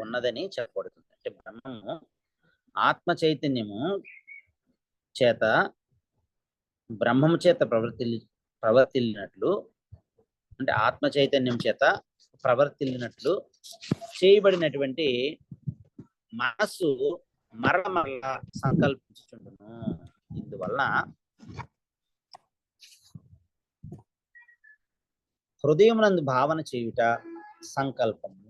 ఉన్నదని చెప్పబడుతుంది. అంటే బ్రహ్మము ఆత్మ చైతన్యము చేత బ్రహ్మము చేత ప్రవర్తిల్లినట్లు అంటే ఆత్మ చైతన్యం చేత ప్రవర్తిల్లినట్లు చేయబడినటువంటి మనస్సు మరల సంకల్పించుచుండును. ఇందువలన హృదయమునందు భావన చేయుట, సంకల్పము,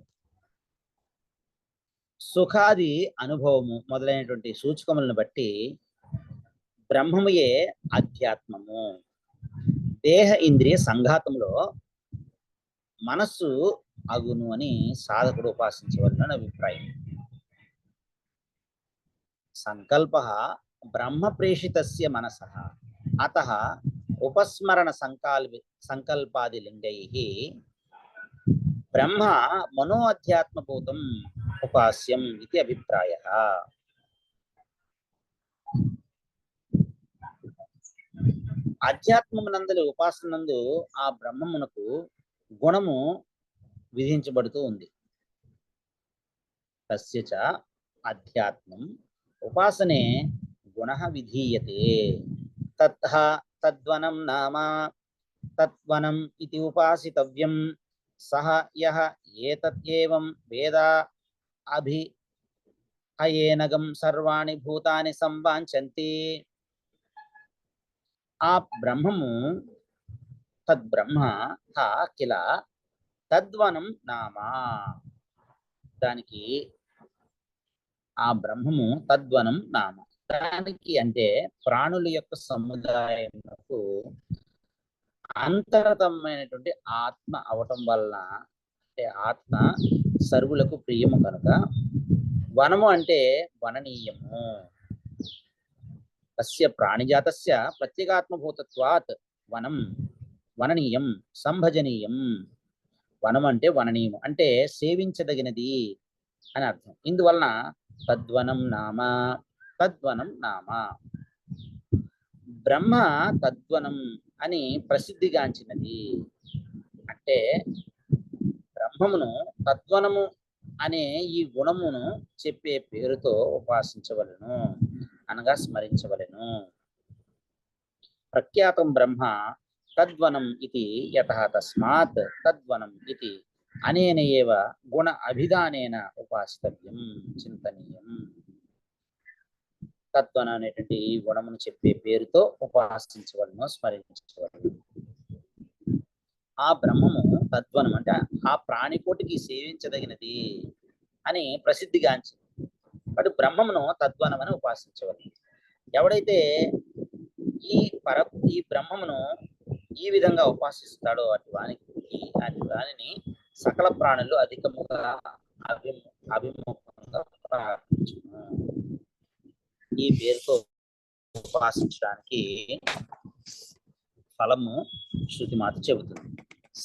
సుఖాది అనుభవము మొదలైనటువంటి సూచకములను బట్టి బ్రహ్మముయే అధ్యాత్మము. దేహ ఇంద్రియ సంఘాతంలో మనస్సు అగును అని సాధకుడు ఉపాసించవలన అభిప్రాయం. సంకల్ప బ్రహ్మ ప్రేషితస్య మనసః అతః ఉపస్మరణ సంకల్పాది లింగైః బ్రహ్మ మనో అధ్యాత్మభూతం ఉపాస్యం ఇది అభిప్రాయః. అధ్యాత్మమునందలి ఉపాసనందు ఆ బ్రహ్మమునకు గుణము విధించబడుతూ ఉంది. తస్య చ అధ్యాత్మం ఉపాసనే గుణః విధీయతే. తద్వనం నామ తద్వనం ఇది ఉపాసితవ్యం. సహ యః ఏతత్యేవం వేద అభిహయేనగం సర్వాణి భూతాని సంవాంఛంతి. ఆ బ్రహ్మము తద్బ్రహ్మ కిల తద్వనం నామ. దానికి ఆ బ్రహ్మము తద్వనం నామ. దానికి అంటే ప్రాణుల యొక్క సముదాయమునకు అంతరతమైనటువంటి ఆత్మ అవటం వలన, అంటే ఆత్మ సర్వులకు ప్రియము కనుక వనము అంటే వననీయము. తస్య ప్రాణిజాతస్య ప్రత్యేగాత్మభూతత్వాత్ వనం వననీయం సంభజనీయం. వనం అంటే వననీయము, అంటే సేవించదగినది అని అర్థం. ఇందువలన తద్వనం నామ తద్వనం నామ. బ్రహ్మ తద్వనం అని ప్రసిద్ధిగాంచినది. అంటే బ్రహ్మమును తద్వనము అనే ఈ గుణమును చెప్పే పేరుతో ఉపాసించవలను, అనగా స్మరించవలను. ప్రఖ్యాతం బ్రహ్మ తద్వనం ఇది యతః తస్మాత్ తద్వనం ఇది అనేన ఏవ గుణ అభిధానేన ఉపాసితవ్యం చింతనీయం. తద్వనం అనేటువంటి ఈ గుణమును చెప్పే పేరుతో ఉపాసించవలను, స్మరించవలను. ఆ బ్రహ్మము తద్వనం అంటే ఆ ప్రాణికోటికి సేవించదగినది అని ప్రసిద్ధిగాంచింది. అటు బ్రహ్మమును తద్వనం అని ఉపాసించవలను. ఎవడైతే ఈ బ్రహ్మమును ఈ విధంగా ఉపాసిస్తాడో అటు వానిని సకల ప్రాణులు అధికముగా అభిముఖంగా ప్రార్థించును. ఈ పేరుతో ఉపాసించడానికి ఫలము శృతిమాత చెబుతుంది.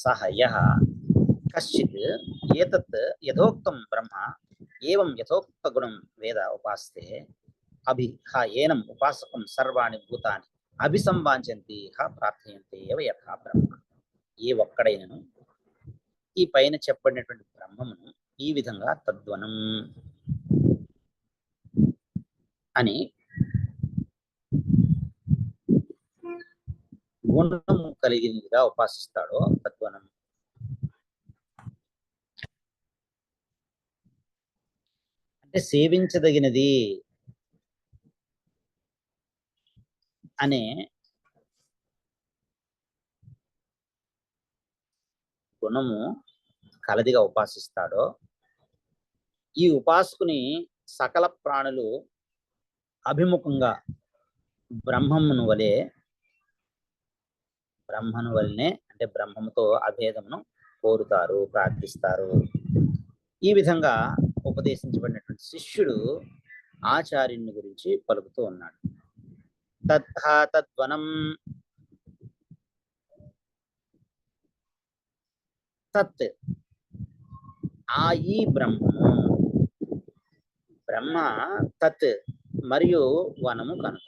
సహయ కశ్చిత్ ఏతత్ యథోక్తం బ్రహ్మ ఏవం యథోక్త గుణం వేద ఉపాస్తే ఏనం ఉపాసకం సర్వాణి భూతాని అభిసంవాంఛంతి ప్రార్థయంతే ఏవ యథా బ్రహ్మ. ఏ ఒక్కడైనను ఈ పైన చెప్పబడినటువంటి బ్రహ్మమును ఈ విధంగా తద్వనం అని గుణము కలిగినదిగా ఉపాసిస్తాడో తద్వనం అంటే సేవించదగినది అనే గుణము కలదిగా ఉపాసిస్తాడో ఈ ఉపాసకుని సకల ప్రాణులు అభిముఖంగా బ్రహ్మను వలనే అంటే బ్రహ్మముతో అభేదమును కోరుతారు, ప్రార్థిస్తారు. ఈ విధంగా ఉపదేశించబడినటువంటి శిష్యుడు ఆచార్యుని గురించి పలుకుతూ ఉన్నాడు. తద్వనం తత్ ఈ బ్రహ్మము బ్రహ్మ తత్ మరియు వనము కనుక.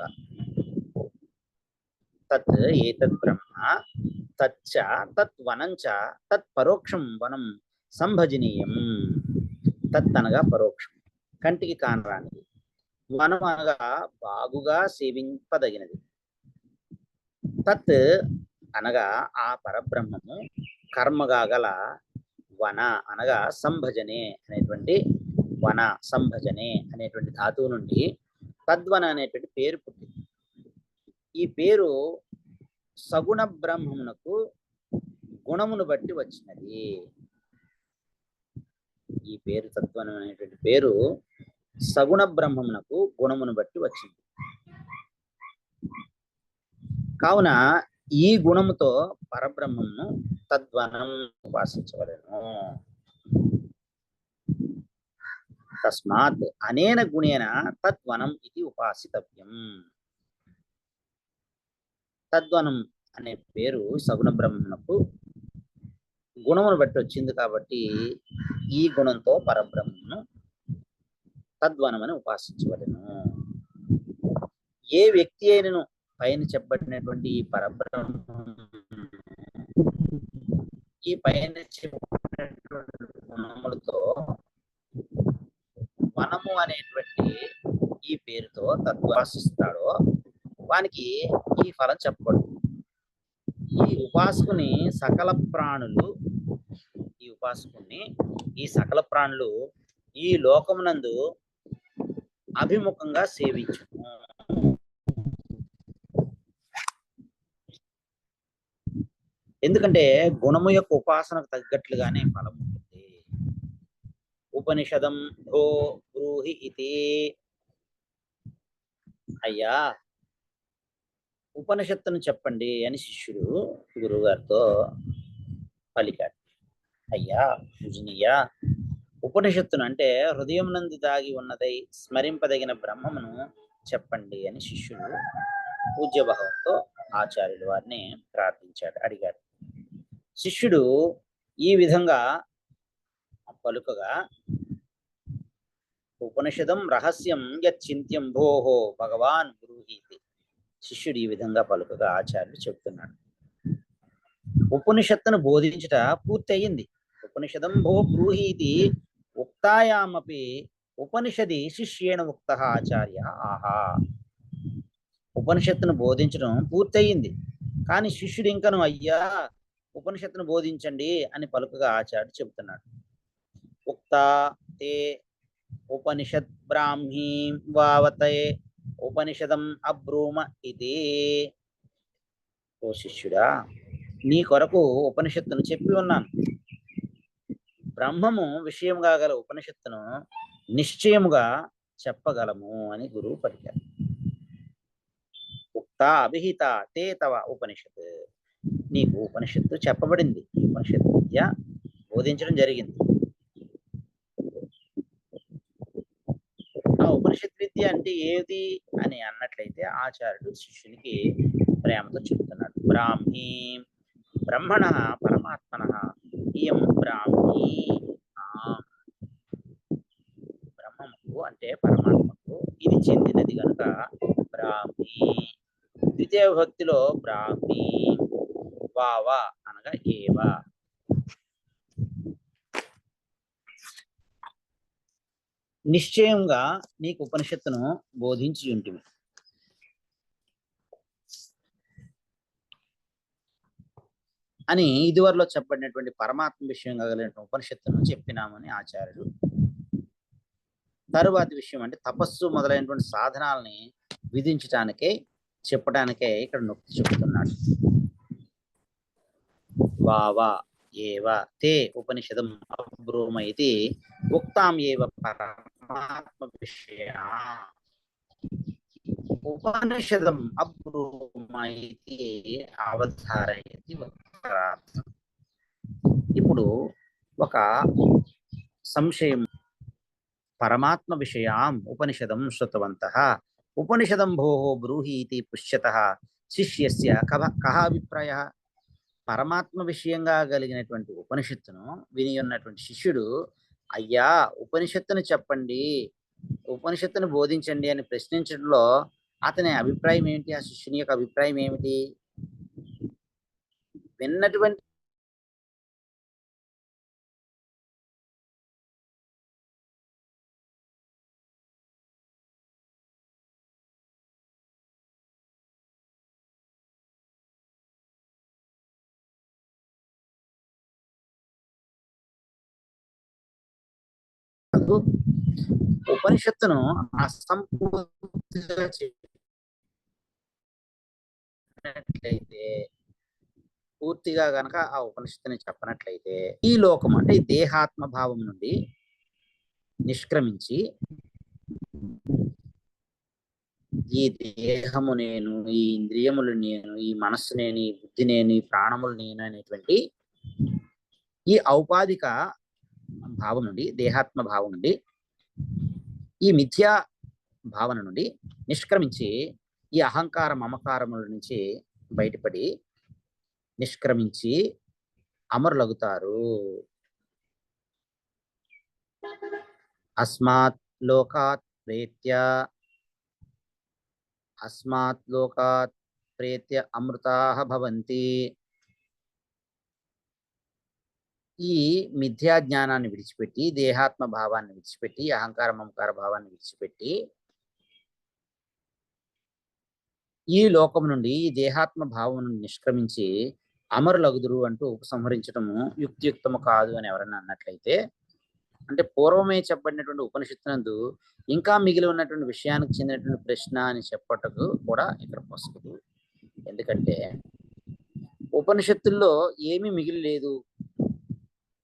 తత్ ఏతద్ బ్రహ్మ తచ్చ తత్ వనంచ తత్ పరోక్షం వనం సంభజనీయం. తత్ అనగా పరోక్షం, కంటికి కానరానిది. వనం అనగా బాగుగా సేవింపదగినది. తత్ అనగా ఆ పరబ్రహ్మము కర్మగా గల వన అనగా సంభజనే అనేటువంటి వన సంభజనే అనేటువంటి ధాతువు నుండి తద్వన అనేటువంటి పేరు పుట్టింది. ఈ పేరు సగుణ బ్రహ్మమునకు గుణమును బట్టి వచ్చినది. ఈ పేరు తద్వనం అనేటువంటి పేరు సగుణ బ్రహ్మమునకు గుణమును బట్టి వచ్చింది. కావున ఈ గుణముతో పరబ్రహ్మమును తద్వనం ఉపాసించవలెను. తస్మాత్ అనేన గుణేన తద్వనం ఇది ఉపాసితవ్యం. తద్వనం అనే పేరు సగుణ బ్రహ్మమునకు గుణమును బట్టి వచ్చింది కాబట్టి ఈ గుణంతో పరబ్రహ్మను తద్వనమని ఉపాసించవలెను. ఏ వ్యక్తి అయినను పైన చెప్పబడినటువంటి ఈ పైన చెప్పబడినటువంటి గుణములతో వనము అనేటువంటి ఈ పేరుతో తత్వాసిస్తాడో వానికి ఈ ఫలం చెప్పబడు. ఈ ఉపాసకుని సకల ప్రాణులు ఈ సకల ప్రాణులు ఈ లోకమునందు అభిముఖంగా సేవించు. ఎందుకంటే గుణము యొక్క ఉపాసనకు తగ్గట్లుగానే ఫలం ఉంటుంది. ఉపనిషదం భో బ్రూహి ఇది. అయ్యా ఉపనిషత్తును చెప్పండి అని శిష్యుడు గురువుగారితో పలికాడు. అయ్యా పూజనీయ, ఉపనిషత్తును అంటే హృదయం నందు దాగి ఉన్నదై స్మరింపదగిన బ్రహ్మమును చెప్పండి అని శిష్యుడు పూజ్యభావంతో ఆచార్యులు వారిని ప్రార్థించాడు, అడిగాడు. శిష్యుడు ఈ విధంగా పలుకగా, ఉపనిషదం రహస్యం యచ్చింత్యం భోహో భగవాన్ బ్రూహీతి. శిష్యుడు ఈ విధంగా పలుకగా ఆచార్యుడు చెప్తున్నాడు, ఉపనిషత్తును బోధించుట పూర్తి అయ్యింది. ఉపనిషదం భో బ్రూహీతి ఉక్తాయామపి ఉపనిషది శిష్యేణ ఉక్త ఆచార్య ఆహా. ఉపనిషత్తును బోధించడం పూర్తయింది, కానీ శిష్యుడు ఇంకను అయ్యా ఉపనిషత్తును బోధించండి అని పలుకగా ఆచార్యుడు చెబుతున్నాడు. ఉక్త తే ఉపనిషద్ బ్రాహ్మీ వావతే ఉపనిషదం అబ్రూమ ఇది. ఓ శిష్యుడా, నీ కొరకు ఉపనిషత్తును చెప్పి ఉన్నాను. బ్రహ్మము విషయంగా గల ఉపనిషత్తును నిశ్చయముగా చెప్పగలము అని గురువు పలికారు. ఉక్త అభిహిత తే తవ ఉపనిషత్. నీకు ఉపనిషత్తు చెప్పబడింది, ఉపనిషత్తు విద్య బోధించడం జరిగింది. ఆ ఉపనిషత్ విద్య అంటే ఏది అని అన్నట్లయితే ఆచార్యుడు శిష్యునికి ప్రేమతో చెప్తున్నాడు. బ్రాహ్మీ బ్రహ్మణ పరమాత్మన ఇయం బ్రాహ్మీ. బ్రహ్మముకు అంటే పరమాత్మకు ఇది చెందినది కనుక బ్రాహ్మీ. ద్వితీయ భక్తిలో బ్రాహ్మీ వావ అనగా ఏవ. నిశ్చయంగా నీకు ఉపనిషత్తును బోధించి ఉంటుంది అని ఇదివరలో చెప్పబడినటువంటి పరమాత్మ విషయంగా కలిగిన ఉపనిషత్తును చెప్పినామని ఆచార్యుడు. తరువాతి విషయం అంటే తపస్సు మొదలైనటువంటి సాధనాలని విధించటానికే చెప్పడానికే ఇక్కడ నొక్కి చెబుతున్నాడు. వావా ఏవ తే ఉపనిషదం అబ్రూమ ఇది ఉక్తాం ఏవ పరమాత్మ విషయ ఉపనిషదం అబ్రూమ ఇది అవధారయతి. ఇప్పుడు ఒక సంశయం. పరమాత్మ విషయాం ఉపనిషదం శ్రుతవంతః ఉపనిషదం భోః బ్రూహి ఇతి పృచ్ఛతః శిష్యస్య కః అభిప్రాయః. పరమాత్మ విషయంగా కలిగినటువంటి ఉపనిషత్తును విని ఉన్నటువంటి శిష్యుడు అయ్యా ఉపనిషత్తును చెప్పండి, ఉపనిషత్తును బోధించండి అని ప్రశ్నించడంలో అతని అభిప్రాయం ఏమిటి? ఆ శిష్యుని యొక్క అభిప్రాయం ఏమిటి? విన్నటువంటి ఉపనిషత్తును అసంపూర్తిగా చెప్పినట్లయితే, పూర్తిగా గనక ఆ ఉపనిషత్తుని చెప్పనట్లయితే ఈ లోకం అంటే ఈ దేహాత్మ భావం నుండి నిష్క్రమించి ఈ దేహము నేను, ఈ ఇంద్రియములు నేను, ఈ మనస్సు నేను, ఈ బుద్ధి నేను, ఈ ప్రాణములు నేను అనేటువంటి ఈ ఔపాధిక భావం నుండి, దేహాత్మ భావం నుండి, ఈ మిథ్యా భావన నుండి నిష్క్రమించి ఈ అహంకార మమకారముల నుంచి బయటపడి నిష్క్రమించి అమరులగుతారు. అస్మాత్ లోకాత్ ప్రేత్య అమృతాః భవంతి. ఈ మిథ్యా జ్ఞానాన్ని విడిచిపెట్టి, దేహాత్మ భావాన్ని విడిచిపెట్టి, అహంకార మమకార భావాన్ని విడిచిపెట్టి, ఈ లోకం నుండి ఈ దేహాత్మ భావం నుండి నిష్క్రమించి అమరులగుదురు అంటూ ఉపసంహరించడము యుక్తియుక్తము కాదు అని ఎవరైనా అన్నట్లయితే, అంటే పూర్వమే చెప్పబడినటువంటి ఉపనిషత్తునందు ఇంకా మిగిలి ఉన్నటువంటి విషయానికి చెందినటువంటి ప్రశ్న అని చెప్పటకు కూడా ఇక్కడ పొసగదు. ఎందుకంటే ఉపనిషత్తుల్లో ఏమీ మిగిలి లేదు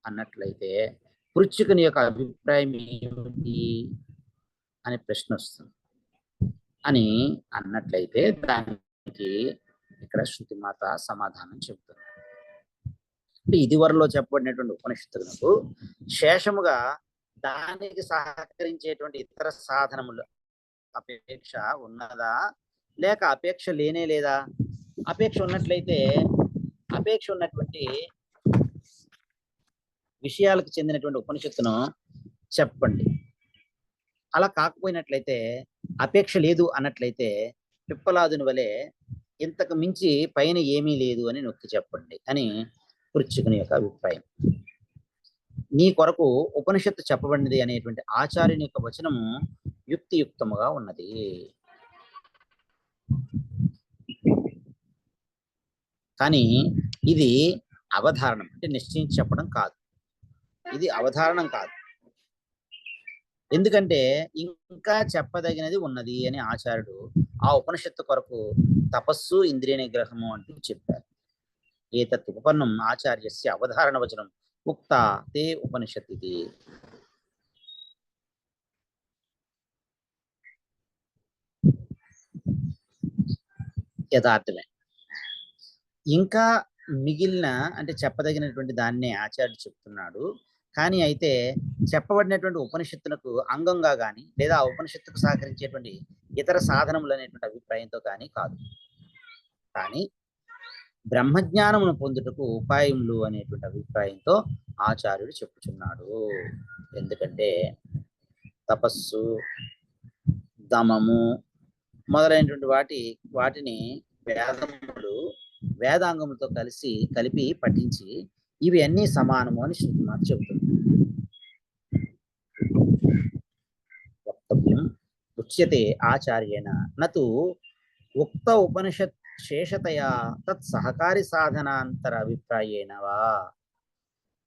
అన్నట్లయితే పృచ్ఛకుని యొక్క అభిప్రాయం ఏమిటి అనే ప్రశ్న వస్తుంది. అని అన్నట్లయితే దానికి ఇక్కడ శృతిమాత సమాధానం చెబుతుంది. అంటే ఇదివరలో చెప్పబడినటువంటి ఉపనిషత్తులకు శేషముగా దానికి సహకరించేటువంటి ఇతర సాధనములు అపేక్ష ఉన్నదా, లేక అపేక్ష లేనే లేదా? అపేక్ష ఉన్నట్లయితే అపేక్ష ఉన్నటువంటి విషయాలకు చెందినటువంటి ఉపనిషత్తును చెప్పండి. అలా కాకపోయినట్లయితే, అపేక్ష లేదు అన్నట్లయితే పిప్పలాదుని వలె ఇంతకు మించి పైన ఏమీ లేదు అని నొక్కి చెప్పండి అని పృచ్ఛకుని యొక్క అభిప్రాయం. నీ కొరకు ఉపనిషత్తు చెప్పబడినది అనేటువంటి ఆచార్యుని యొక్క వచనము యుక్తియుక్తముగా ఉన్నది. కానీ ఇది అవధారణం, అంటే నిశ్చయించి చెప్పడం కాదు. ఇది అవధారణం కాదు. ఎందుకంటే ఇంకా చెప్పదగినది ఉన్నది అని ఆచార్యుడు ఆ ఉపనిషత్తు కొరకు తపస్సు, ఇంద్రియ నిగ్రహము అంటూ చెప్పారు. ఏతత్ ఉపపన్నం ఆచార్యస్య అవధారణ వచనం ఉక్త తే ఉపనిషత్తి. యథార్థమే. ఇంకా మిగిలిన అంటే చెప్పదగినటువంటి దాన్నే ఆచార్యుడు చెప్తున్నాడు. కానీ అయితే చెప్పబడినటువంటి ఉపనిషత్తులకు అంగంగా కానీ లేదా ఆ ఉపనిషత్తుకు సహకరించేటువంటి ఇతర సాధనములు అనేటువంటి అభిప్రాయంతో కానీ కాదు. కానీ బ్రహ్మజ్ఞానమును పొందుటకు ఉపాయములు అనేటువంటి అభిప్రాయంతో ఆచార్యుడు చెప్పుచున్నాడు. ఎందుకంటే తపస్సు, దమము మొదలైనటువంటి వాటిని వేదాంగములతో కలిపి పఠించి ఇవి అన్నీ సమానము అని శృతిమాత చెబుతుంది. వక్తవ్యం ఉచ్యతే ఆచార్యేణ నతు ఉక్త ఉపనిషత్ శేషతయా తత్ సహకారి సాధనాంతర అభిప్రాయేణ వా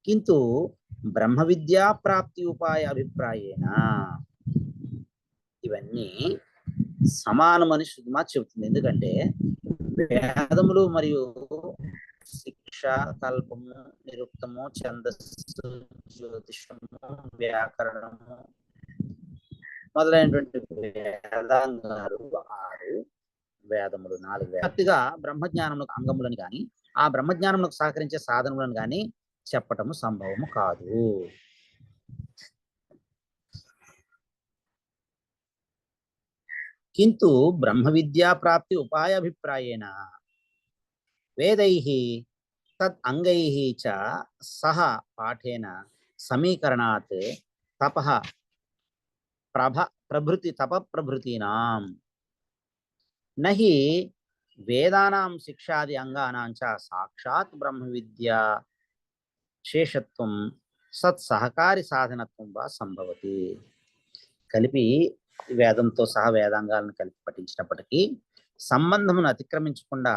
కింటు బ్రహ్మ విద్యా ప్రాప్తి ఉపాయ అభిప్రాయేణ. ఇవన్నీ సమానమని శృతిమాత చెబుతుంది. ఎందుకంటే వేదములు మరియు శిక్ష, కల్పము, నిరుక్తము, ఛందస్సు, జ్యోతిషము, వ్యాకరణము మొదలైనటువంటి వేదాంగాలు 6, వేదములు 4. పూర్తిగా బ్రహ్మజ్ఞానములకు అంగములను కానీ ఆ బ్రహ్మజ్ఞానములకు సహకరించే సాధనములను కానీ చెప్పటము సంభవము కాదు. కింటు బ్రహ్మ విద్యా ప్రాప్తి ఉపాయ అభిప్రాయేణ వేదైః తద్ అంగైః చ సహ పాఠేన సమీకరణాత్ తపః ప్రభృతీనాం నహి వేదానాం శిక్షాది అంగానాం చ సాక్షాత్ బ్రహ్మ విద్యా శేషత్వం సత్ సహకారి సాధనత్వం వా సంభవతి. కలిపి వేదంతో సహా వేదాంగాలను కలిపి పఠించినప్పటికీ సంబంధమును అతిక్రమించకుండా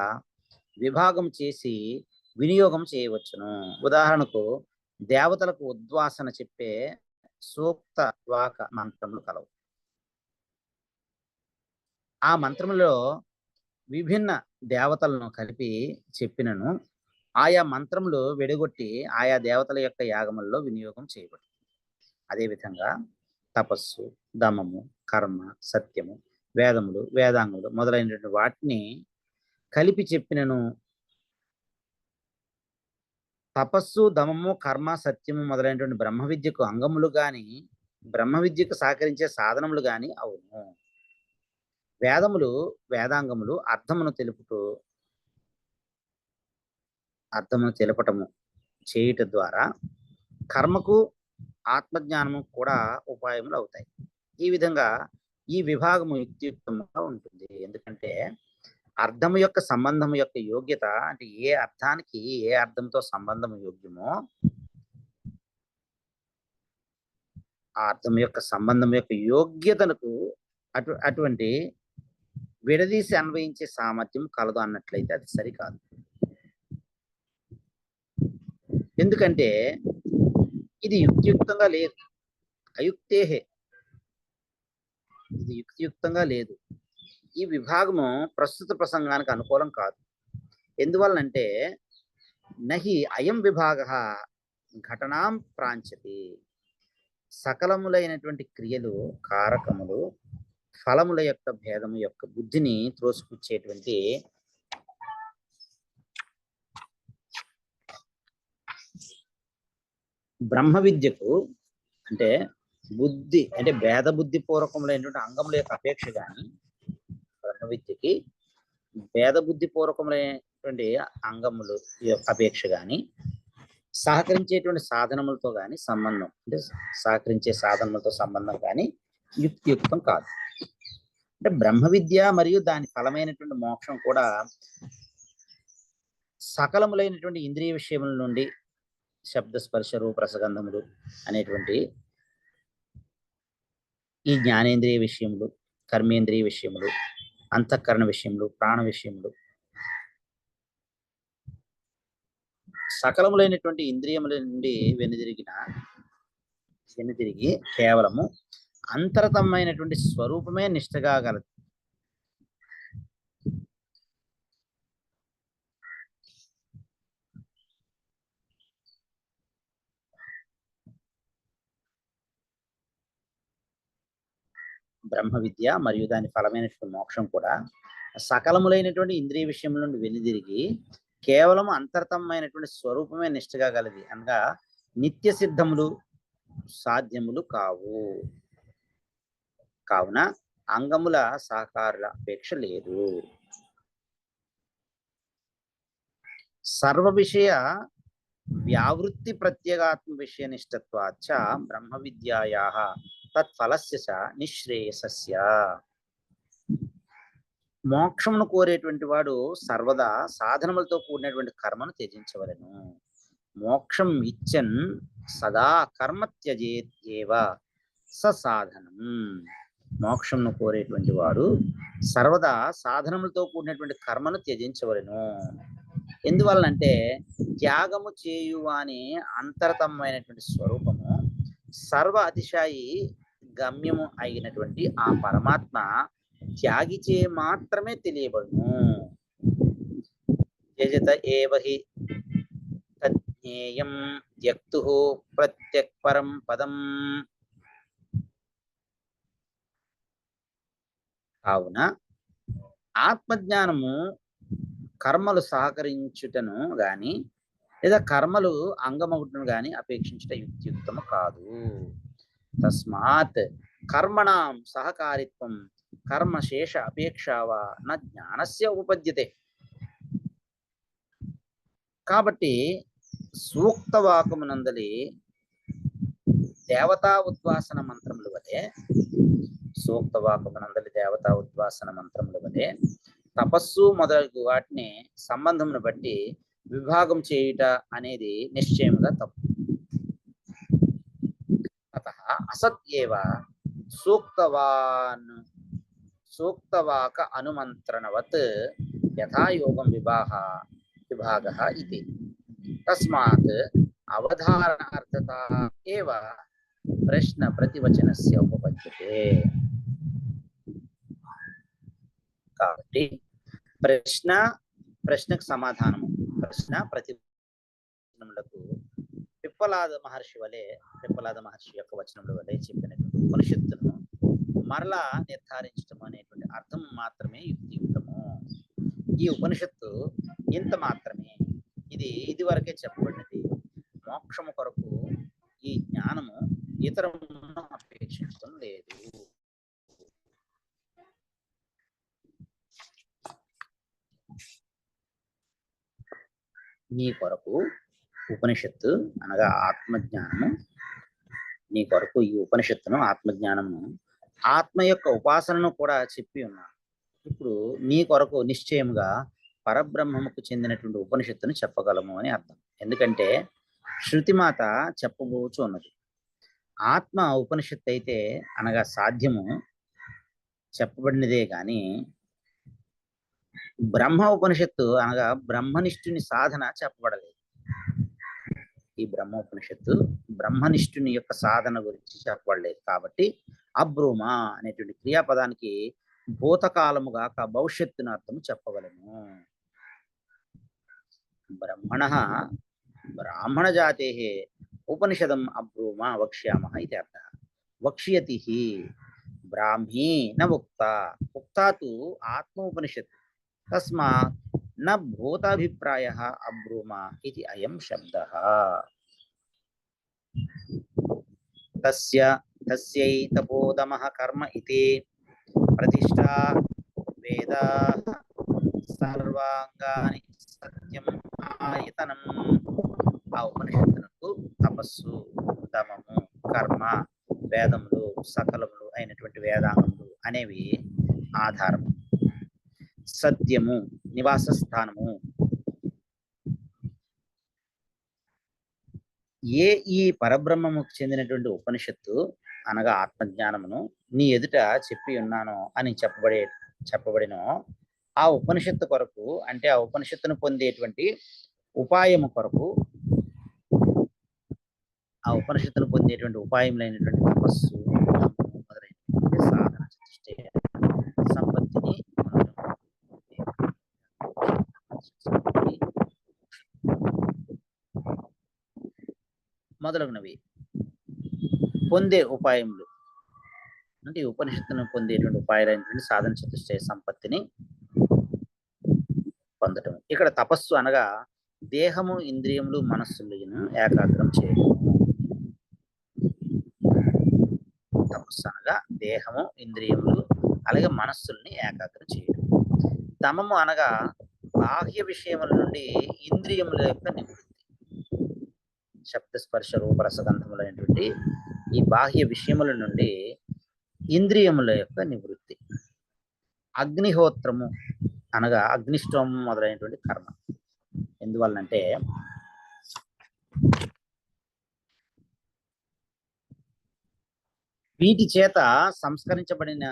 విభాగం చేసి వినియోగం చేయవచ్చును. ఉదాహరణకు దేవతలకు ఉద్వాసన చెప్పే సూక్త వాక మంత్రములు కలవు. ఆ మంత్రములో విభిన్న దేవతలను కలిపి చెప్పినను ఆయా మంత్రములు వెడగొట్టి ఆయా దేవతల యొక్క యాగములలో వినియోగం చేయబడుతుంది. అదేవిధంగా తపస్సు, దమము, కర్మ, సత్యము, వేదములు, వేదాంగములు మొదలైనటువంటి వాటిని కలిపి చెప్పినను తపస్సు, దమము, కర్మ, సత్యము మొదలైనటువంటి బ్రహ్మ విద్యకు అంగములు గాని బ్రహ్మ విద్యకు సహకరించే సాధనములు గాని అవును. వేదములు, వేదాంగములు అర్థమును తెలపటము చేయుట ద్వారా కర్మకు ఆత్మజ్ఞానము కూడా ఉపాయములు అవుతాయి. ఈ విధంగా ఈ విభాగము యుక్తియుక్తంగా ఉంటుంది. ఎందుకంటే అర్థము యొక్క సంబంధము యొక్క యోగ్యత, అంటే ఏ అర్థానికి ఏ అర్థంతో సంబంధము యోగ్యమో ఆ అర్థం యొక్క సంబంధం యొక్క యోగ్యతలకు అటువంటి విడదీసి అన్వయించే సామర్థ్యం కలదు అన్నట్లయితే అది సరికాదు. ఎందుకంటే ఇది యుక్తియుక్తంగా లేదు, అయుక్తేహే, ఇది యుక్తియుక్తంగా లేదు. ఈ విభాగము ప్రస్తుత ప్రసంగానికి అనుకూలం కాదు. ఎందువల్లంటే నహి అయం విభాగ ఘటనాం ప్రాంచతి. సకలములైనటువంటి క్రియలు, కారకములు, ఫలముల యొక్క భేదము యొక్క బుద్ధిని త్రోసిపుచ్చేటువంటి బ్రహ్మ విద్యకు, అంటే బుద్ధి అంటే భేద బుద్ధి పూర్వకములైనటువంటి అంగముల యొక్క అపేక్ష కానీ, బ్రహ్మ విద్యకి భేద బుద్ధి పూర్వకములైనటువంటి అంగములు అపేక్ష కానీ, సహకరించేటువంటి సాధనములతో కానీ సంబంధం, అంటే సహకరించే సాధనలతో సంబంధం కానీ యుక్తియుక్తం కాదు. అంటే బ్రహ్మ విద్య మరియు దాని ఫలమైనటువంటి మోక్షం కూడా సకలములైనటువంటి ఇంద్రియ విషయముల నుండి, శబ్ద స్పర్శ రూప రసగంధములు అనేటువంటి ఈ జ్ఞానేంద్రియ విషయములు, కర్మేంద్రియ విషయములు, అంతఃకరణ విషయములు, ప్రాణ విషయములు, సకలములైనటువంటి ఇంద్రియముల నుండి వెనుదిరిగి కేవలము అంతరతమైనటువంటి స్వరూపమే నిష్ఠగా గలదు. బ్రహ్మ విద్య మరియు దాని ఫలమైనటువంటి మోక్షం కూడా సకలములైనటువంటి ఇంద్రియ విషయముల నుండి వెనుదిరిగి కేవలం అంతర్తమైనటువంటి స్వరూపమే నిష్ఠగా గలది అనగా నిత్య సిద్ధములు సాధ్యములు కావు. కావున అంగముల సహకారుల అపేక్ష లేదు. సర్వ విషయ వ్యావృత్తి ప్రత్యేగాత్మ విషయ నిష్ఠత్వాచ్చ బ్రహ్మ విద్యాయాః తత్ఫలస్య చ నిశ్రేయసస్య. మోక్షమును కోరేటువంటి వాడు సర్వదా సాధనములతో కూడినటువంటి కర్మను త్యజించవలెను. మోక్షం ఇచ్చన్ సదా కర్మ త్యజేత్యేవ ససాధనం. మోక్షమును కోరేటువంటి వాడు సర్వదా సాధనములతో కూడినటువంటి కర్మను త్యజించవలెను. ఎందువలనంటే త్యాగము చేయువాని అంతరతమైనటువంటి స్వరూపము సర్వ అతిశాయి గమ్యము అయినటువంటి ఆ పరమాత్మ త్యాగిచే మాత్రమే తెలియబడును. యజత ఏవహి తజ్ఞేయం త్యక్తు ప్రత్యక్ పరం పదం. కావున ఆత్మజ్ఞానము కర్మలు సహకరించుటను గాని లేదా కర్మలు అంగమవుటను గాని అపేక్షించుట యుక్తియుక్తము కాదు. తస్మాత్ కర్మణాం సహకారిత్వం కర్మశేష అపేక్షావా న జ్ఞానస్య ఉపపద్యతే. కాబట్టి సూక్తవాకమునందలి దేవతా ఉద్వాసన మంత్రముల వలె, సూక్తవాకమునందలి దేవతా ఉద్వాసన మంత్రముల వలె తపస్సు మొదలగు వాటిని సంబంధమును బట్టి విభాగం చేయుట అనేది నిశ్చయముగా తప్పు. అతః అసత్యేవ సూక్తవాక అనుమంత్రణవత్ యథాయోగం విభాగః ఇతి. తస్మాత్ అవధారణార్థత ఏవ ప్రశ్న ప్రతివచనస్య ఉపపద్యతే. కాబట్టి ప్రశ్నకు సమాధానము, ప్రశ్న ప్రతివచనములకు పిప్పలాద మహర్షి యొక్క వచనముల వలె చెప్పినటువంటి ఉపనిషత్తును మరలా నిర్ధారించడం అనేటువంటి అర్థం మాత్రమే యుక్తియుక్తము. ఈ ఉపనిషత్తు ఇంత మాత్రమే. ఇది వరకే చెప్పబడినది. మోక్షము కొరకు ఈ జ్ఞానము ఇతరమును అపేక్షించడం లేదు. నీ కొరకు ఉపనిషత్తు అనగా ఆత్మజ్ఞానము, నీ కొరకు ఈ ఉపనిషత్తును ఆత్మజ్ఞానము ఆత్మ యొక్క ఉపాసనను కూడా చెప్పి ఉన్నాను. ఇప్పుడు నీ కొరకు నిశ్చయముగా పరబ్రహ్మముకు చెందినటువంటి ఉపనిషత్తును చెప్పగలము అని అర్థం. ఎందుకంటే శృతిమాత చెప్పబోచు ఉన్నది. ఆత్మ ఉపనిషత్తు అయితే అనగా సాధ్యము చెప్పబడినదే కానీ బ్రహ్మ ఉపనిషత్తు అనగా బ్రహ్మనిష్ఠుని సాధన చెప్పబడలేదు. ఈ బ్రహ్మ ఉపనిషత్తు బ్రహ్మనిష్ఠుని యొక్క సాధన గురించి చెప్పబడలేదు. కాబట్టి అబ్రూమ అనేటువంటి క్రియాపదానికి భూతకాలము గాక భవిష్యత్తును అర్థము చెప్పగలను. బ్రహ్మణ బ్రాహ్మణ జాతే ఉపనిషదం అబ్రూమ వక్ష్యామః ఇది అర్థः. వక్ష్యతి బ్రాహ్మీ న ఉక్త ఉక్తా తు ఆత్మోపనిషత్ తస్మాత్ న భూతాభిప్రాయः అబ్రూమ ఇది అయం శబ్దः. తస్య తస్యై తపోదమః కర్మ ఇతి ప్రతిష్టా వేదాః సర్వాంగాని సత్యం ఆయతనం. ఆ ఉపనిషత్తునకు తపస్సు, దమము, కర్మ, వేదములు, సకలములు అయినటువంటి వేదాంగములు అనేవి ఆధారము. సత్యము నివాస స్థానము. ఈ పరబ్రహ్మముకు చెందినటువంటి ఉపనిషత్తు అనగా ఆత్మజ్ఞానమును నీ ఎదుట చెప్పి ఉన్నాను అని చెప్పబడిన ఆ ఉపనిషత్తు కొరకు, అంటే ఆ ఉపనిషత్తును పొందేటువంటి ఉపాయము కొరకు, ఆ ఉపనిషత్తును పొందేటువంటి ఉపాయములైనటువంటి తపస్సు మొదలైనటువంటి సాధన సంపత్తిని మొదలగునవి పొందే ఉపాయములు, అంటే ఈ ఉపనిషత్తును పొందేటువంటి ఉపాయాలైనటువంటి సాధన చతుష్టయ సంపత్తిని పొందటం. ఇక్కడ తపస్సు అనగా దేహము, ఇంద్రియములు, మనస్సులను ఏకాగ్రం చేయడం. తపస్సు అనగా దేహము, ఇంద్రియములు అలాగే మనస్సుల్ని ఏకాగ్రం చేయడం. దమము అనగా బాహ్య విషయముల నుండి ఇంద్రియముల యొక్క నివృత్తి. శబ్దస్పర్శ రూప రసగంధములైనటువంటి ఈ బాహ్య విషయముల నుండి ఇంద్రియముల యొక్క నివృత్తి. అగ్నిహోత్రము అనగా అగ్నిష్టోమం మొదలైనటువంటి కర్మ. ఎందువల్లంటే వీటి చేత సంస్కరించబడిన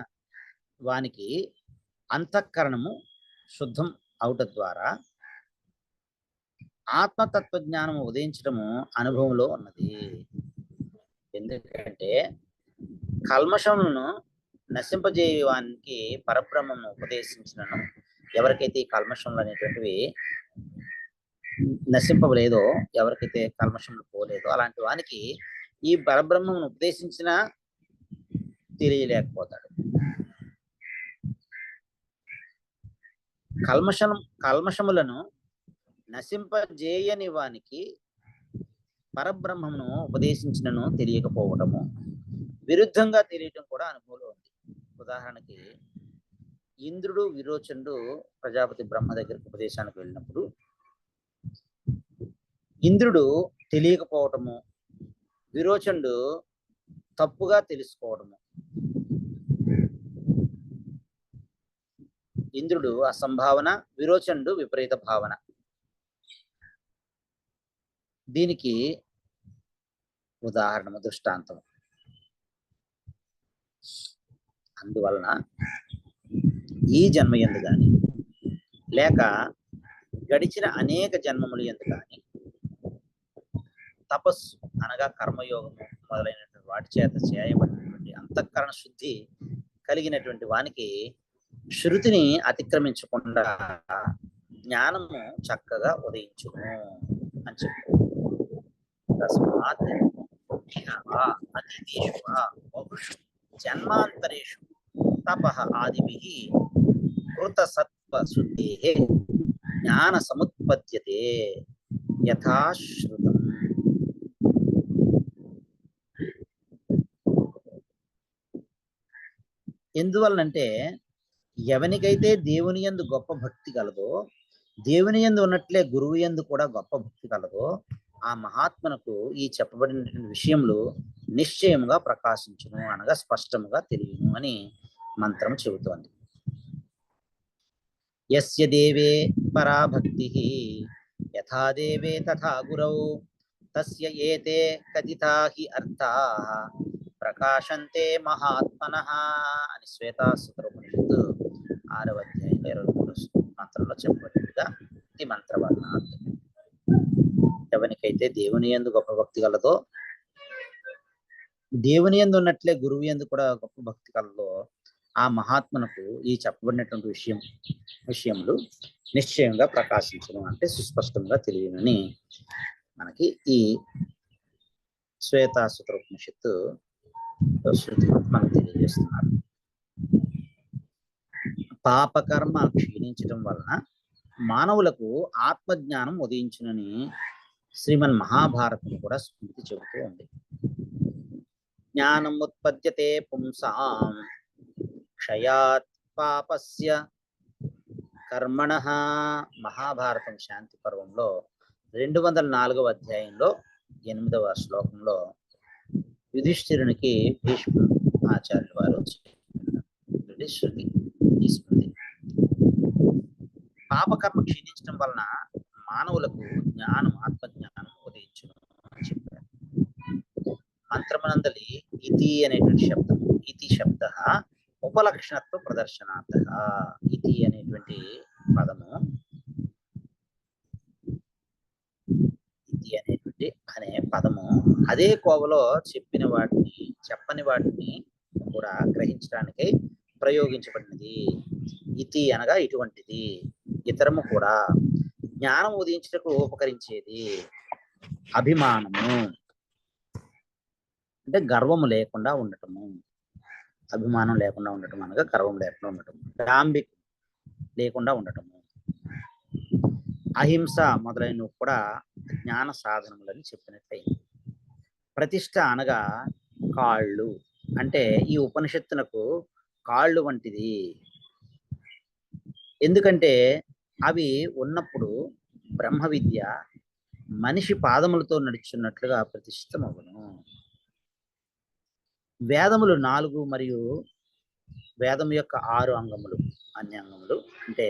వానికి అంతఃకరణము శుద్ధం అవుట ద్వారా ఆత్మతత్వజ్ఞానము ఉదయించడము అనుభవంలో ఉన్నది. ఎందుకంటే కల్మషములను నశింపజేయడానికి పరబ్రహ్మను ఉపదేశించినను, ఎవరికైతే ఈ కల్మషములు అనేటువంటివి నశింపలేదో, ఎవరికైతే కల్మషములు పోలేదో అలాంటి వానికి ఈ పరబ్రహ్మను ఉపదేశించిన తెలియలేకపోతాడు. కల్మషములను నశింపజేయని వానికి పరబ్రహ్మమును ఉపదేశించినను తెలియకపోవటము, విరుద్ధంగా తెలియటం కూడా అనుభవంలో ఉంది. ఉదాహరణకి ఇంద్రుడు, విరోచనుడు ప్రజాపతి బ్రహ్మ దగ్గరికి ఉపదేశానికి వెళ్ళినప్పుడు ఇంద్రుడు తెలియకపోవటము, విరోచనుడు తప్పుగా తెలుసుకోవడము. ఇంద్రుడు అసంభావన, విరోచనుడు విపరీత భావన. దీనికి ఉదాహరణ దృష్టాంతం. అందువలన ఈ జన్మయందు గాని లేక గడిచిన అనేక జన్మములు ఎందు గాని తపస్సు అనగా కర్మయోగము మొదలైనటువంటి వాటి చేత చేయబడినటువంటి అంతఃకరణ శుద్ధి కలిగినటువంటి వానికి శృతిని అతిక్రమించకుండా జ్ఞానము చక్కగా ఉదయించును అని చెప్పు. తస్మాత్ అతిథిషు బహుషు జన్మాంతరేషు తపః ఆదిభిః కృత సత్వ శుద్ధేః జ్ఞాన సముత్పద్యతే యథాశ్రుతం. ఎందువల్లంటే ఎవనికైతే దేవుని యందు గొప్ప భక్తి కలదో, దేవుని యందు ఉన్నట్లే గురువు యందు కూడా గొప్ప భక్తి కలదో, ఆ మహాత్మనకు ఈ చెప్పబడినటువంటి విషయములు నిశ్చయముగా ప్రకాశించును అనగా స్పష్టముగా తెలియను అని మంత్రం చెబుతోంది. యస్య దేవే పరాభక్తి యథా దేవే తథా గురౌ తస్య ఏతే కథితా హి అర్థాః ప్రకాశంతే మహాత్మనః అని శ్వేతాసుతరోపనిషత్తు 6వ అధ్యాయంలో 23వ మంత్రంలో చెప్పబడినట్టుగా ఈ మంత్రవర్ణాత్. ఎవరికైతే దేవుని యందు గొప్ప భక్తి కలదో, దేవుని యందు ఉన్నట్లే గురువు యందు కూడా గొప్ప భక్తి కలదో, ఆ మహాత్మునకు ఈ చెప్పబడినటువంటి విషయములు నిశ్చయంగా ప్రకాశించడం అంటే సుస్పష్టంగా తెలియనని మనకి ఈ శ్వేతాసుతరోపనిషత్తు శృతి మనకు తెలియజేస్తున్నారు. పాపకర్మ క్షీణించడం వలన మానవులకు ఆత్మజ్ఞానం ఉదయించునని శ్రీమన్ మహాభారతం కూడా స్మృతి చెబుతూ ఉంది. జ్ఞానం ఉత్పద్యతే పుంసాం క్షయాత్ పాపస్య కర్మణః. మహాభారతం శాంతి పర్వంలో 204వ అధ్యాయంలో 8వ శ్లోకంలో యుధిష్ఠిరునికి భీష్మ ఆచార్యుల వారు శృతి ఈ స్మృతి. పాపకర్మ క్షీణించడం వలన మానవులకు జ్ఞానం ఆత్మజ్ఞానం ఉదయించును అని చెప్పారు. మంత్రమనందలి ఇతి అనేటువంటి శబ్దం, ఇతి శబ్ద ఉపలక్షణత్వ ప్రదర్శనార్థ. ఇతి అనేటువంటి పదము, ఇతి అనేటువంటి అనే పదము అదే కోవలో చెప్పని వాటిని కూడా గ్రహించడానికై ప్రయోగించబడినది. ఇతి అనగా ఇటువంటిది, ఇతరము కూడా జ్ఞానం ఉదయించుటకు ఉపకరించేది. అభిమానము అంటే గర్వము లేకుండా ఉండటము, అభిమానం లేకుండా ఉండటం అనగా గర్వం లేకుండా ఉండటం, డాంబిక్ లేకుండా ఉండటము, అహింస మొదలైనవి కూడా జ్ఞాన సాధనములని చెప్పినట్లయింది. ప్రతిష్ట అనగా కాళ్ళు, అంటే ఈ ఉపనిషత్తునకు కాళ్ళు వంటిది. ఎందుకంటే అవి ఉన్నప్పుడు బ్రహ్మ విద్య మనిషి పాదములతో నడుచున్నట్లుగా ప్రతిష్ఠితమవును. వేదములు 4 మరియు వేదం యొక్క 6 అంగములు, అన్ని అంగములు అంటే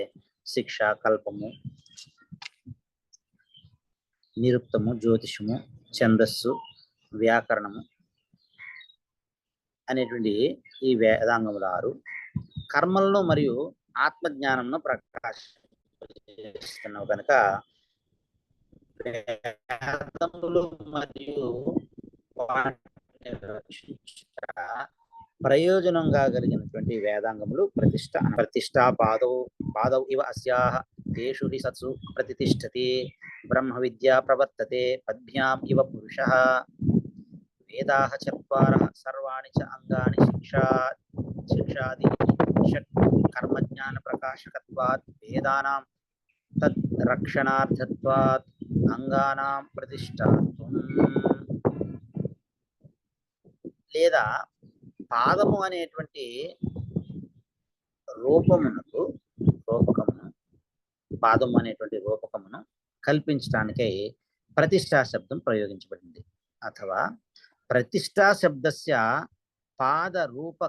శిక్ష, కల్పము, నిరుక్తము, జ్యోతిషము, ఛందస్సు, వ్యాకరణము అనేటువంటి ఈ వేదాంగములు 6 కర్మలను మరియు ఆత్మజ్ఞానంను ప్రకాశిస్తున్నావు కనుక వేదములు మరియు ప్రయోజనంగా కలిగినటువంటి వేదాంగములు ప్రతిష్ఠా పాదౌ ఇవ అస్యాః తేషు హి సత్సు ప్రతిష్ఠతి బ్రహ్మ విద్యా ప్రవర్తతే పద్భ్యాం ఇవ పురుషః. వేదాః చత్వారః సర్వాణి చ అంగాని శిక్షాది షట్ కర్మజ్ఞాన ప్రకాశకత్వాత్ వేదానాం తద్ రక్షణార్థత్వాత్ అంగానాం ప్రతిష్ఠాత్వం. లేదా పాదము అనేటువంటి రూపకమును పాదము అనేటువంటి రూపకమును కల్పించడానికై ప్రతిష్టా శబ్దం ప్రయోగించబడింది. అథవా ప్రతిష్టా శబ్దస్య పాదరూపక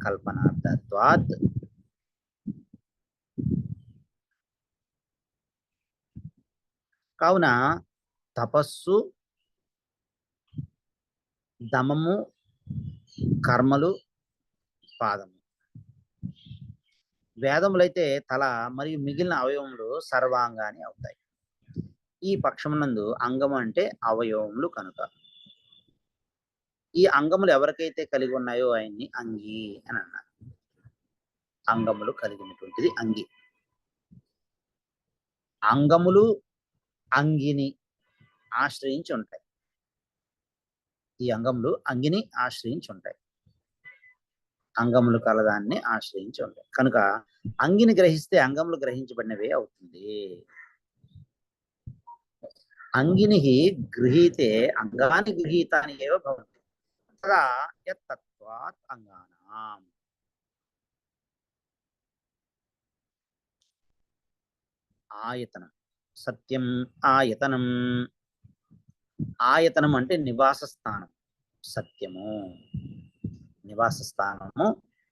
కల్పనార్థత్వాత్ కావున తపస్సు, దమము, కర్మలు పాదము, వేదములైతే తల మరియు మిగిలిన అవయవములు సర్వాంగాన్ని అవుతాయి. ఈ పక్షమునందు అంగము అంటే అవయవములు కనుక ఈ అంగములు ఎవరికైతే కలిగి ఉన్నాయో ఆయన్ని అంగి అని అన్నారు. అంగములు కలిగినటువంటిది అంగి. అంగములు అంగిని ఆశ్రయించి ఉంటాయి. ఈ అంగములు అంగిని ఆశ్రయించి ఉంటాయి. అంగములు కలదాన్ని ఆశ్రయించి ఉంటాయి కనుక అంగిని గ్రహిస్తే అంగములు గ్రహించబడినవే అవుతుంది. అంగిని గృహీతే అంగాని గృహీతాని ఏవ భవంతి తదా యత్తత్వాత్ అంగానాం. ఆయతనం, సత్యం ఆయతనం. ఆయతనం అంటే నివాస స్థానం, సత్యము. నివాస స్థానము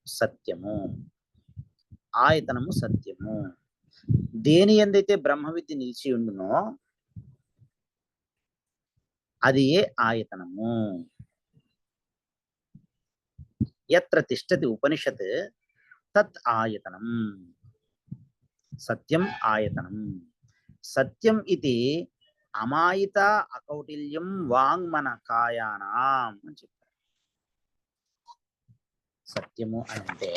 సత్యము, ఆయతనము సత్యము. దేని ఎందైతే బ్రహ్మ విద్య నిలిచి ఉండునో అది ఏ ఆయతనము. యత్ర తిష్టతి ఉపనిషత్ తత్ ఆయతనం. సత్యం ఆయతనం. సత్యం ఇది అమాయిత అకౌటిల్యం వాంగ్మన కాయానాం అని చెప్పారు. సత్యము అంటే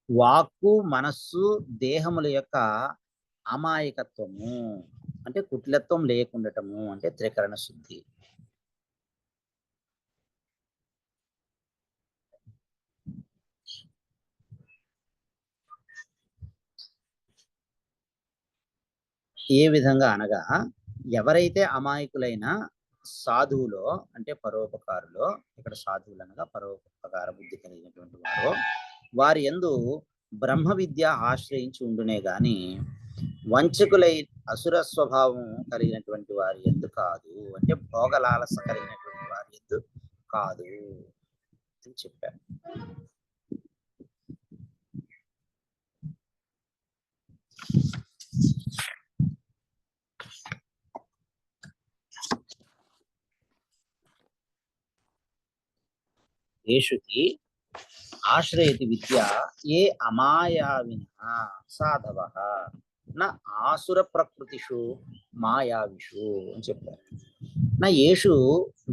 వాక్కు, మనస్సు, దేహముల యొక్క అమాయకత్వము అంటే కుటిలత్వం లేకుండటము అంటే త్రికరణ శుద్ధి. ఏ విధంగా అనగా ఎవరైతే అమాయకులైన సాధువులో అంటే పరోపకారులో, ఇక్కడ సాధువులు అనగా పరోపకార బుద్ధి కలిగినటువంటి వారు, వారి యందు బ్రహ్మ విద్య ఆశ్రయించి ఉండునే గాని వంచకులై అసుర స్వభావం కలిగినటువంటి వారి యందు కాదు, అంటే భోగలాలస కలిగినటువంటి వారి యందు కాదు అని చెప్పారు. ఏషుకి ఆశ్రయతి విద్య ఏ అమాయావిన సాధవ నా ఆసుర ప్రకృతిషు మాయావిషు అని చెప్పారు. నా ఏషు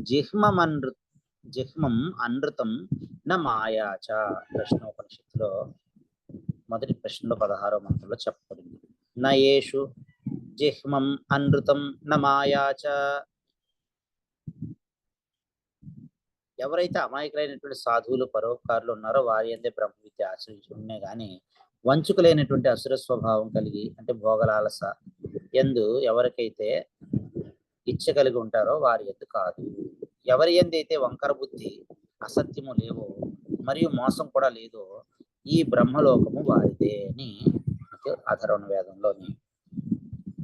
జిహ్మం అనృతం నా మాయాచ. ప్రశ్నోపనిషత్తులో మొదటి ప్రశ్నలో 16వ మంత్రంలో చెప్పబడింది. నా ఏషు జిహ్మం అనృతం నా మాయాచ. ఎవరైతే అమాయకులైనటువంటి సాధువులు పరోపకారులు ఉన్నారో వారి అందే బ్రహ్మ విద్య ఆచరించి ఉన్నాయి కానీ వంచుకులైనటువంటి అసుర స్వభావం కలిగి అంటే భోగలాలస ఎందు ఎవరికైతే ఇచ్చ కలిగి ఉంటారో వారి ఎందు కాదు. ఎవరి ఎందైతే వంకర బుద్ధి, అసత్యము లేవో మరియు మోసం కూడా లేదో ఈ బ్రహ్మలోకము వారిదే అని అధర్వణ వేదంలోని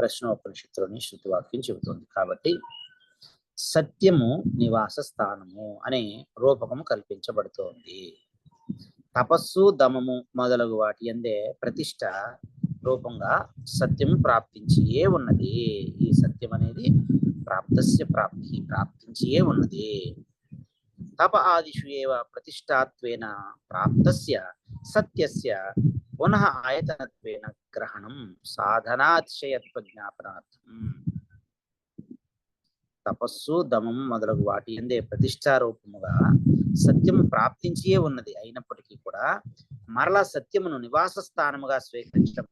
ప్రశ్నోపనిషత్తులోని శృతివాక్యం చెబుతుంది. కాబట్టి సత్యము నివాస స్థానము అనే రూపకము కల్పించబడుతోంది. తపస్సు, దమము మొదలగు వాటి అందే ప్రతిష్ట రూపంగా సత్యము ప్రాప్తించియే ఉన్నది. ఈ సత్యం అనేది ప్రాప్తస్య ప్రాప్తి ప్రాప్తించియే ఉన్నది. తప ఆదిషు ఏవ ప్రతిష్టాత్వేన ప్రాప్తస్య సత్యస్య పునః ఆయతనత్వేన గ్రహణం సాధనాతిశయత్వ జ్ఞాపనార్థం. తపస్సు, దమం మొదలగు వాటి అందే ప్రతిష్టారూపముగా సత్యము ప్రాప్తించియే ఉన్నది. అయినప్పటికీ కూడా మరలా సత్యమును నివాస స్థానముగా స్వీకరించడం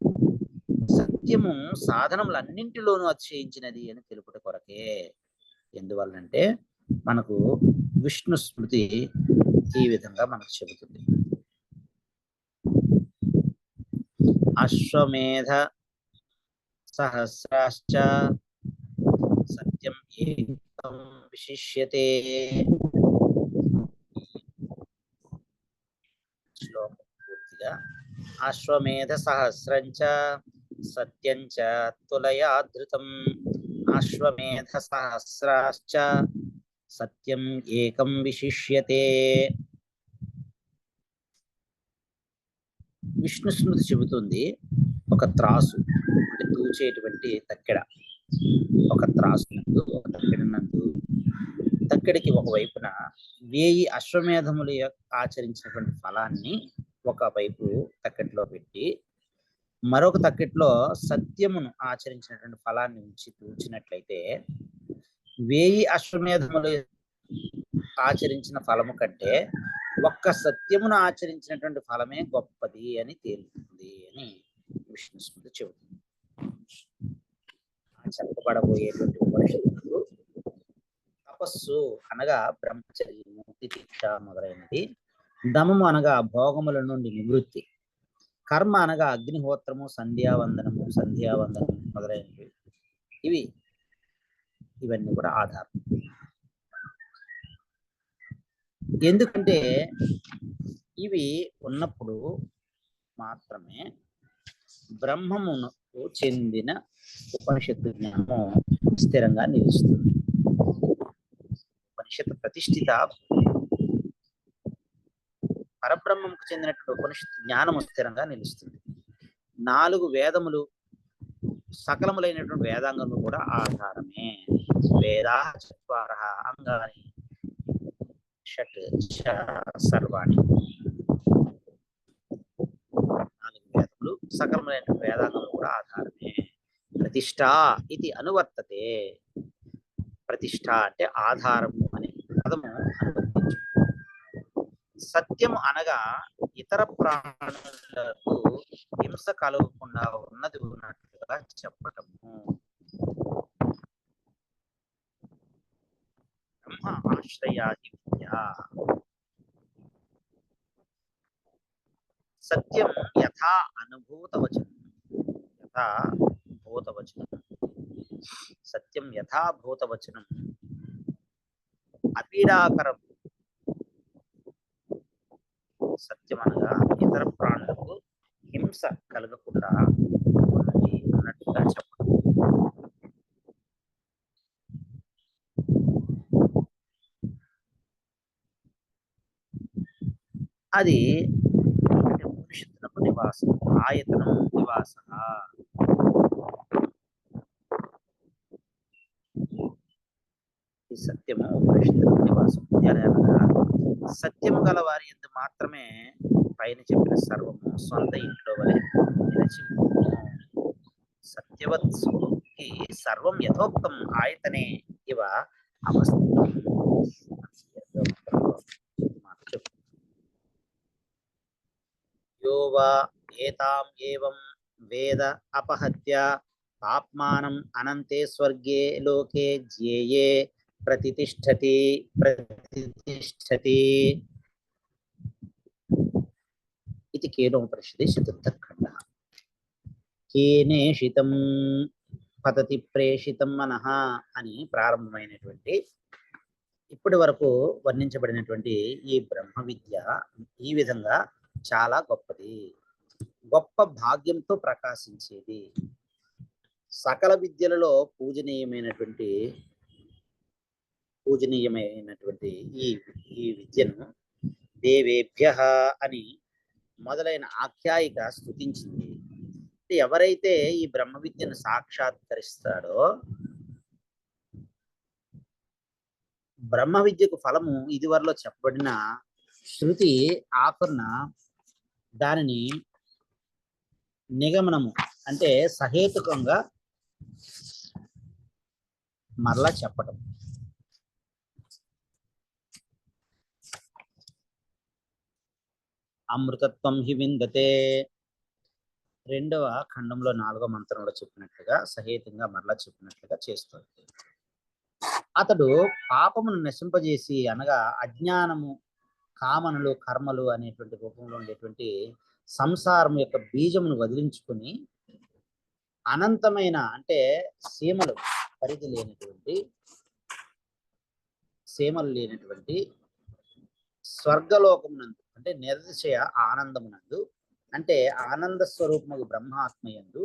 సత్యము సాధనములన్నింటిలోనూ అతిశయించినది అని తెలుపుట కొరకే. ఎందువల్లంటే మనకు విష్ణు స్మృతి ఈ విధంగా మనకు చెబుతుంది. అశ్వమేధ సహస్రాశ్చ సత్యం ఏకం విశిష్యతే. శ్లోకం పూర్తిగా అశ్వమేధ సహస్రంచ సత్యంచ తులయాధృతం. అశ్వమేధ సహస్రాశ్చ సత్యం ఏకం విశిష్యతే. విష్ణు స్మృతి చెబుతుంది ఒక త్రాసు అంటే తూచేటువంటి తక్కెడ, ఒక త్రాసు నందు ఒక తక్కెడ నందు తక్కెడికి ఒకవైపున 1000 అశ్వమేధములు ఆచరించినటువంటి ఫలాన్ని ఒకవైపు తక్కెట్లో పెట్టి మరొక తక్కెట్లో సత్యమును ఆచరించినటువంటి ఫలాన్ని ఉంచి తూచినట్లయితే 1000 అశ్వమేధములు ఆచరించిన ఫలము కంటే ఒక్క సత్యమును ఆచరించినటువంటి ఫలమే గొప్పది అని తేలుతుంది అని విష్ణు స్మృతి చెబుతుంది. చెప్పబడబోయేటువంటి ఉపనిషత్తులు తపస్సు అనగా బ్రహ్మచర్యము, తితిక్ష మొదలైనది. దమము అనగా భోగముల నుండి నివృత్తి. కర్మ అనగా అగ్నిహోత్రము, సంధ్యావందనము మొదలైనవి. ఇవన్నీ కూడా ఆధారం. ఎందుకంటే ఇవి ఉన్నప్పుడు మాత్రమే బ్రహ్మమునకు చెందిన ఉపనిషత్తు జ్ఞానము స్థిరంగా నిలుస్తుంది. ఉపనిషత్తు ప్రతిష్ఠిత పరబ్రహ్మంకు చెందినటువంటి ఉపనిషత్తు జ్ఞానము స్థిరంగా నిలుస్తుంది. 4 వేదములు సకలములైనటువంటి వేదాంగములు కూడా ఆధారమే. వేదా చత్వారః అంగాని షట్ సర్వాణి. 4 వేదములు సకలములైనటువంటి వేదాంగములు కూడా ఆధారమే. ప్రతిష్ట ఇది అనువర్తతే. ప్రతిష్ట అంటే ఆధారము అనే పదము అనువర్తించు. సత్యము అనగా ఇతర ప్రాణులకు హింస కలగకుండా ఉన్నది ఉన్నట్టుగా చెప్పటము. బ్రహ్మ ఆశ్రయాది విద్య. సత్యం యథా అనుభూతవచనం. యథా భూతవచనం. సత్యం యథా భూతవచనం అపీడాకరం. సత్యం అనగా ఇతర ప్రాణులకు హింస కలగకుండా ఉన్నది అన్నట్టుగా చెప్పడం. అది ఉపనిషత్తులకు నివాసం. ఆయతనం నివాస. ఈ సత్యము ఉపనిషత్తులకు నివాసం. సత్యము గల వారి యందు మాత్రమే పైన చెప్పిన సర్వము సొంత ఇంట్లో వలె నిలిచి ఉండును. సత్యవత్సుకి సర్వం యథోక్తం ఆయతనే ఇవ అవస్థితం. యో వా ఏతాం ఏవం వేద అపహత్య పాప్మానం అనంతే స్వర్గే లోకే జ్యేయే ప్రతితిష్ఠతి. ఇది కేనోపనిషదే చతుర్థఖండః. కేనేషితం పతతి ప్రేషితం మనః అని ప్రారంభమైనటువంటి ఇప్పటి వరకు వర్ణించబడినటువంటి ఈ బ్రహ్మ విద్య ఈ విధంగా చాలా గొప్పది. గొప్ప భాగ్యంతో ప్రకాశించేది. సకల విద్యలలో పూజనీయమైనటువంటి ఈ విద్యను దేవేభ్య అని మొదలైన ఆఖ్యాయిక స్తుతించింది. ఎవరైతే ఈ బ్రహ్మ విద్యను సాక్షాత్కరిస్తాడో బ్రహ్మ విద్యకు ఫలము ఇదివరలో చెప్పబడిన శృతి ఆకున్న దానిని నిగమనము అంటే సహేతుకంగా మరలా చెప్పటం. అమృతత్వం హి విందతే 2వ ఖండంలో 4వ మంత్రంలో చెప్పినట్లుగా సహేతంగా మరలా చెప్పినట్లుగా చేస్తుంది. అతడు పాపమును నశింపజేసి అనగా అజ్ఞానము, కామనలు, కర్మలు అనేటువంటి రూపంలో ఉండేటువంటి సంసారం యొక్క బీజమును వదిలించుకుని అనంతమైన అంటే సీమలు పరిధి లేనటువంటి స్వర్గలోకమునందు అంటే నిరతిశయ ఆనందమునందు అంటే ఆనంద స్వరూపము బ్రహ్మాత్మయందు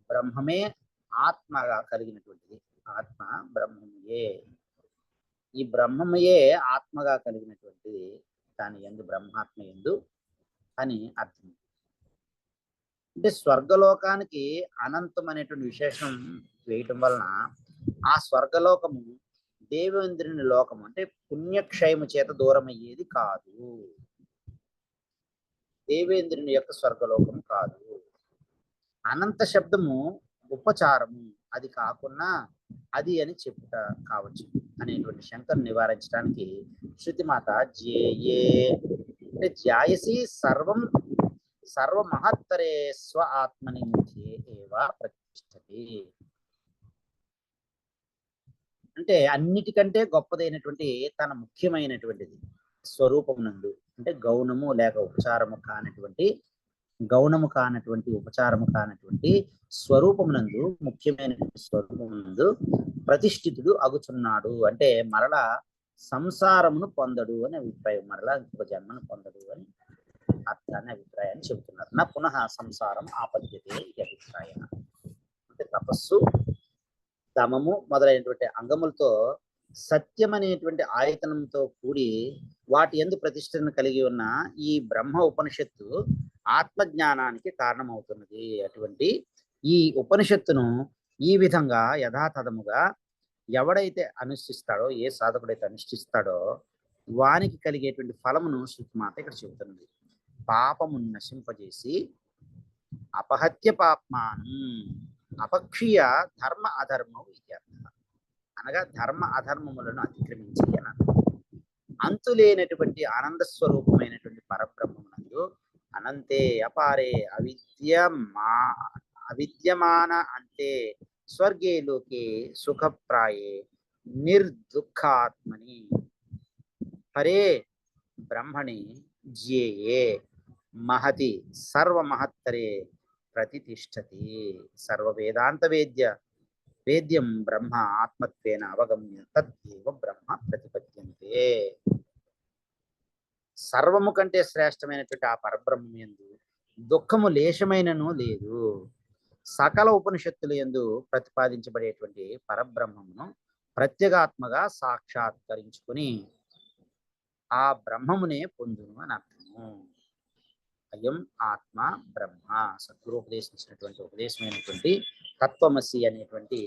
బ్రహ్మమే ఆత్మగా కలిగినటువంటిది. ఆత్మ బ్రహ్మమయే. ఈ బ్రహ్మమయే ఆత్మగా కలిగినటువంటిది. దాని యందు బ్రహ్మాత్మయందు అని అర్థం. అంటే స్వర్గలోకానికి అనంతం అనేటువంటి విశేషం వేయటం వలన ఆ స్వర్గలోకము దేవేంద్రుని లోకము అంటే పుణ్యక్షయము చేత దూరం అయ్యేది కాదు. దేవేంద్రుని యొక్క స్వర్గలోకం కాదు. అనంత శబ్దము ఉపచారము, అది కాకుండా అది అని చెప్పుట కావచ్చు అనేటువంటి శంకను నివారించడానికి శృతిమాత జ్యేయే అంటే జ్యాయసి సర్వమహత్తరే స్వ ఆత్మని ముఖ్యే ఏవ ప్రతిష్టతి అంటే అన్నిటికంటే గొప్పదైనటువంటి తన ముఖ్యమైనటువంటిది స్వరూపమునందు అంటే గౌణము లేక ఉపచారము కానటువంటి ఉపచారము కానటువంటి స్వరూపమునందు ముఖ్యమైన స్వరూపమునందు ప్రతిష్ఠితుడు అగుచున్నాడు. అంటే మరలా సంసారమును పొందడు అని అభిప్రాయం. మరలా ఇంకొక జన్మను పొందడు అని అర్థాన్ని అభిప్రాయాన్ని చెబుతున్నారు. నా పునః సంసారం ఆపద్యతే ఈ అభిప్రాయం. అంటే తపస్సు, దమము మొదలైనటువంటి అంగములతో సత్యం అనేటువంటి ఆయతనంతో కూడి వాటి యందు ప్రతిష్టను కలిగి ఉన్న ఈ బ్రహ్మ ఉపనిషత్తు ఆత్మజ్ఞానానికి కారణమవుతున్నది. అటువంటి ఈ ఉపనిషత్తును ఈ విధంగా యథాతథముగా ఎవడైతే అనుష్ఠిస్తాడో, ఏ సాధకుడైతే అనుష్ఠిస్తాడో వానికి కలిగేటువంటి ఫలమును శృతిమాత ఇక్కడ చెబుతున్నది. పాపము నశింపజేసి అపహత్య పాప్మానం అపక్షీయ ధర్మ అధర్మం ఇత్యర్థ. అనగా ధర్మ అధర్మములను అతిక్రమించి అని అర్థం. అంతులేనటువంటి ఆనంద స్వరూపమైనటువంటి పరబ్రహ్మమునందు అనంతే అపారే అవిద్యమాన అంతే స్వర్గే లోకే సుఖప్రాయే నిర్దుఃఖాత్మని పరే బ్రహ్మణి జ్యేయే మహతి సర్వమహత్తరే ప్రతిష్టతి. సర్వవేదాంత వేద్యం బ్రహ్మ ఆత్మత్వేన అవగమ్య తద్దేవ బ్రహ్మ ప్రతిపద్యంతే. సర్వము కంటే శ్రేష్టమైనటువంటి ఆ పరబ్రహ్మం యందు దుఃఖము లేశమైనను లేదు. సకల ఉపనిషత్తుల యందు ప్రతిపాదించబడేటువంటి పరబ్రహ్మమును ప్రత్యేగాత్మగా సాక్షాత్కరించుకుని ఆ బ్రహ్మమునే పొందును అని అర్థము. అయం ఆత్మ బ్రహ్మ. సద్గురు ఉపదేశించినటువంటి ఉపదేశమైనటువంటి తత్వమసి అనేటువంటి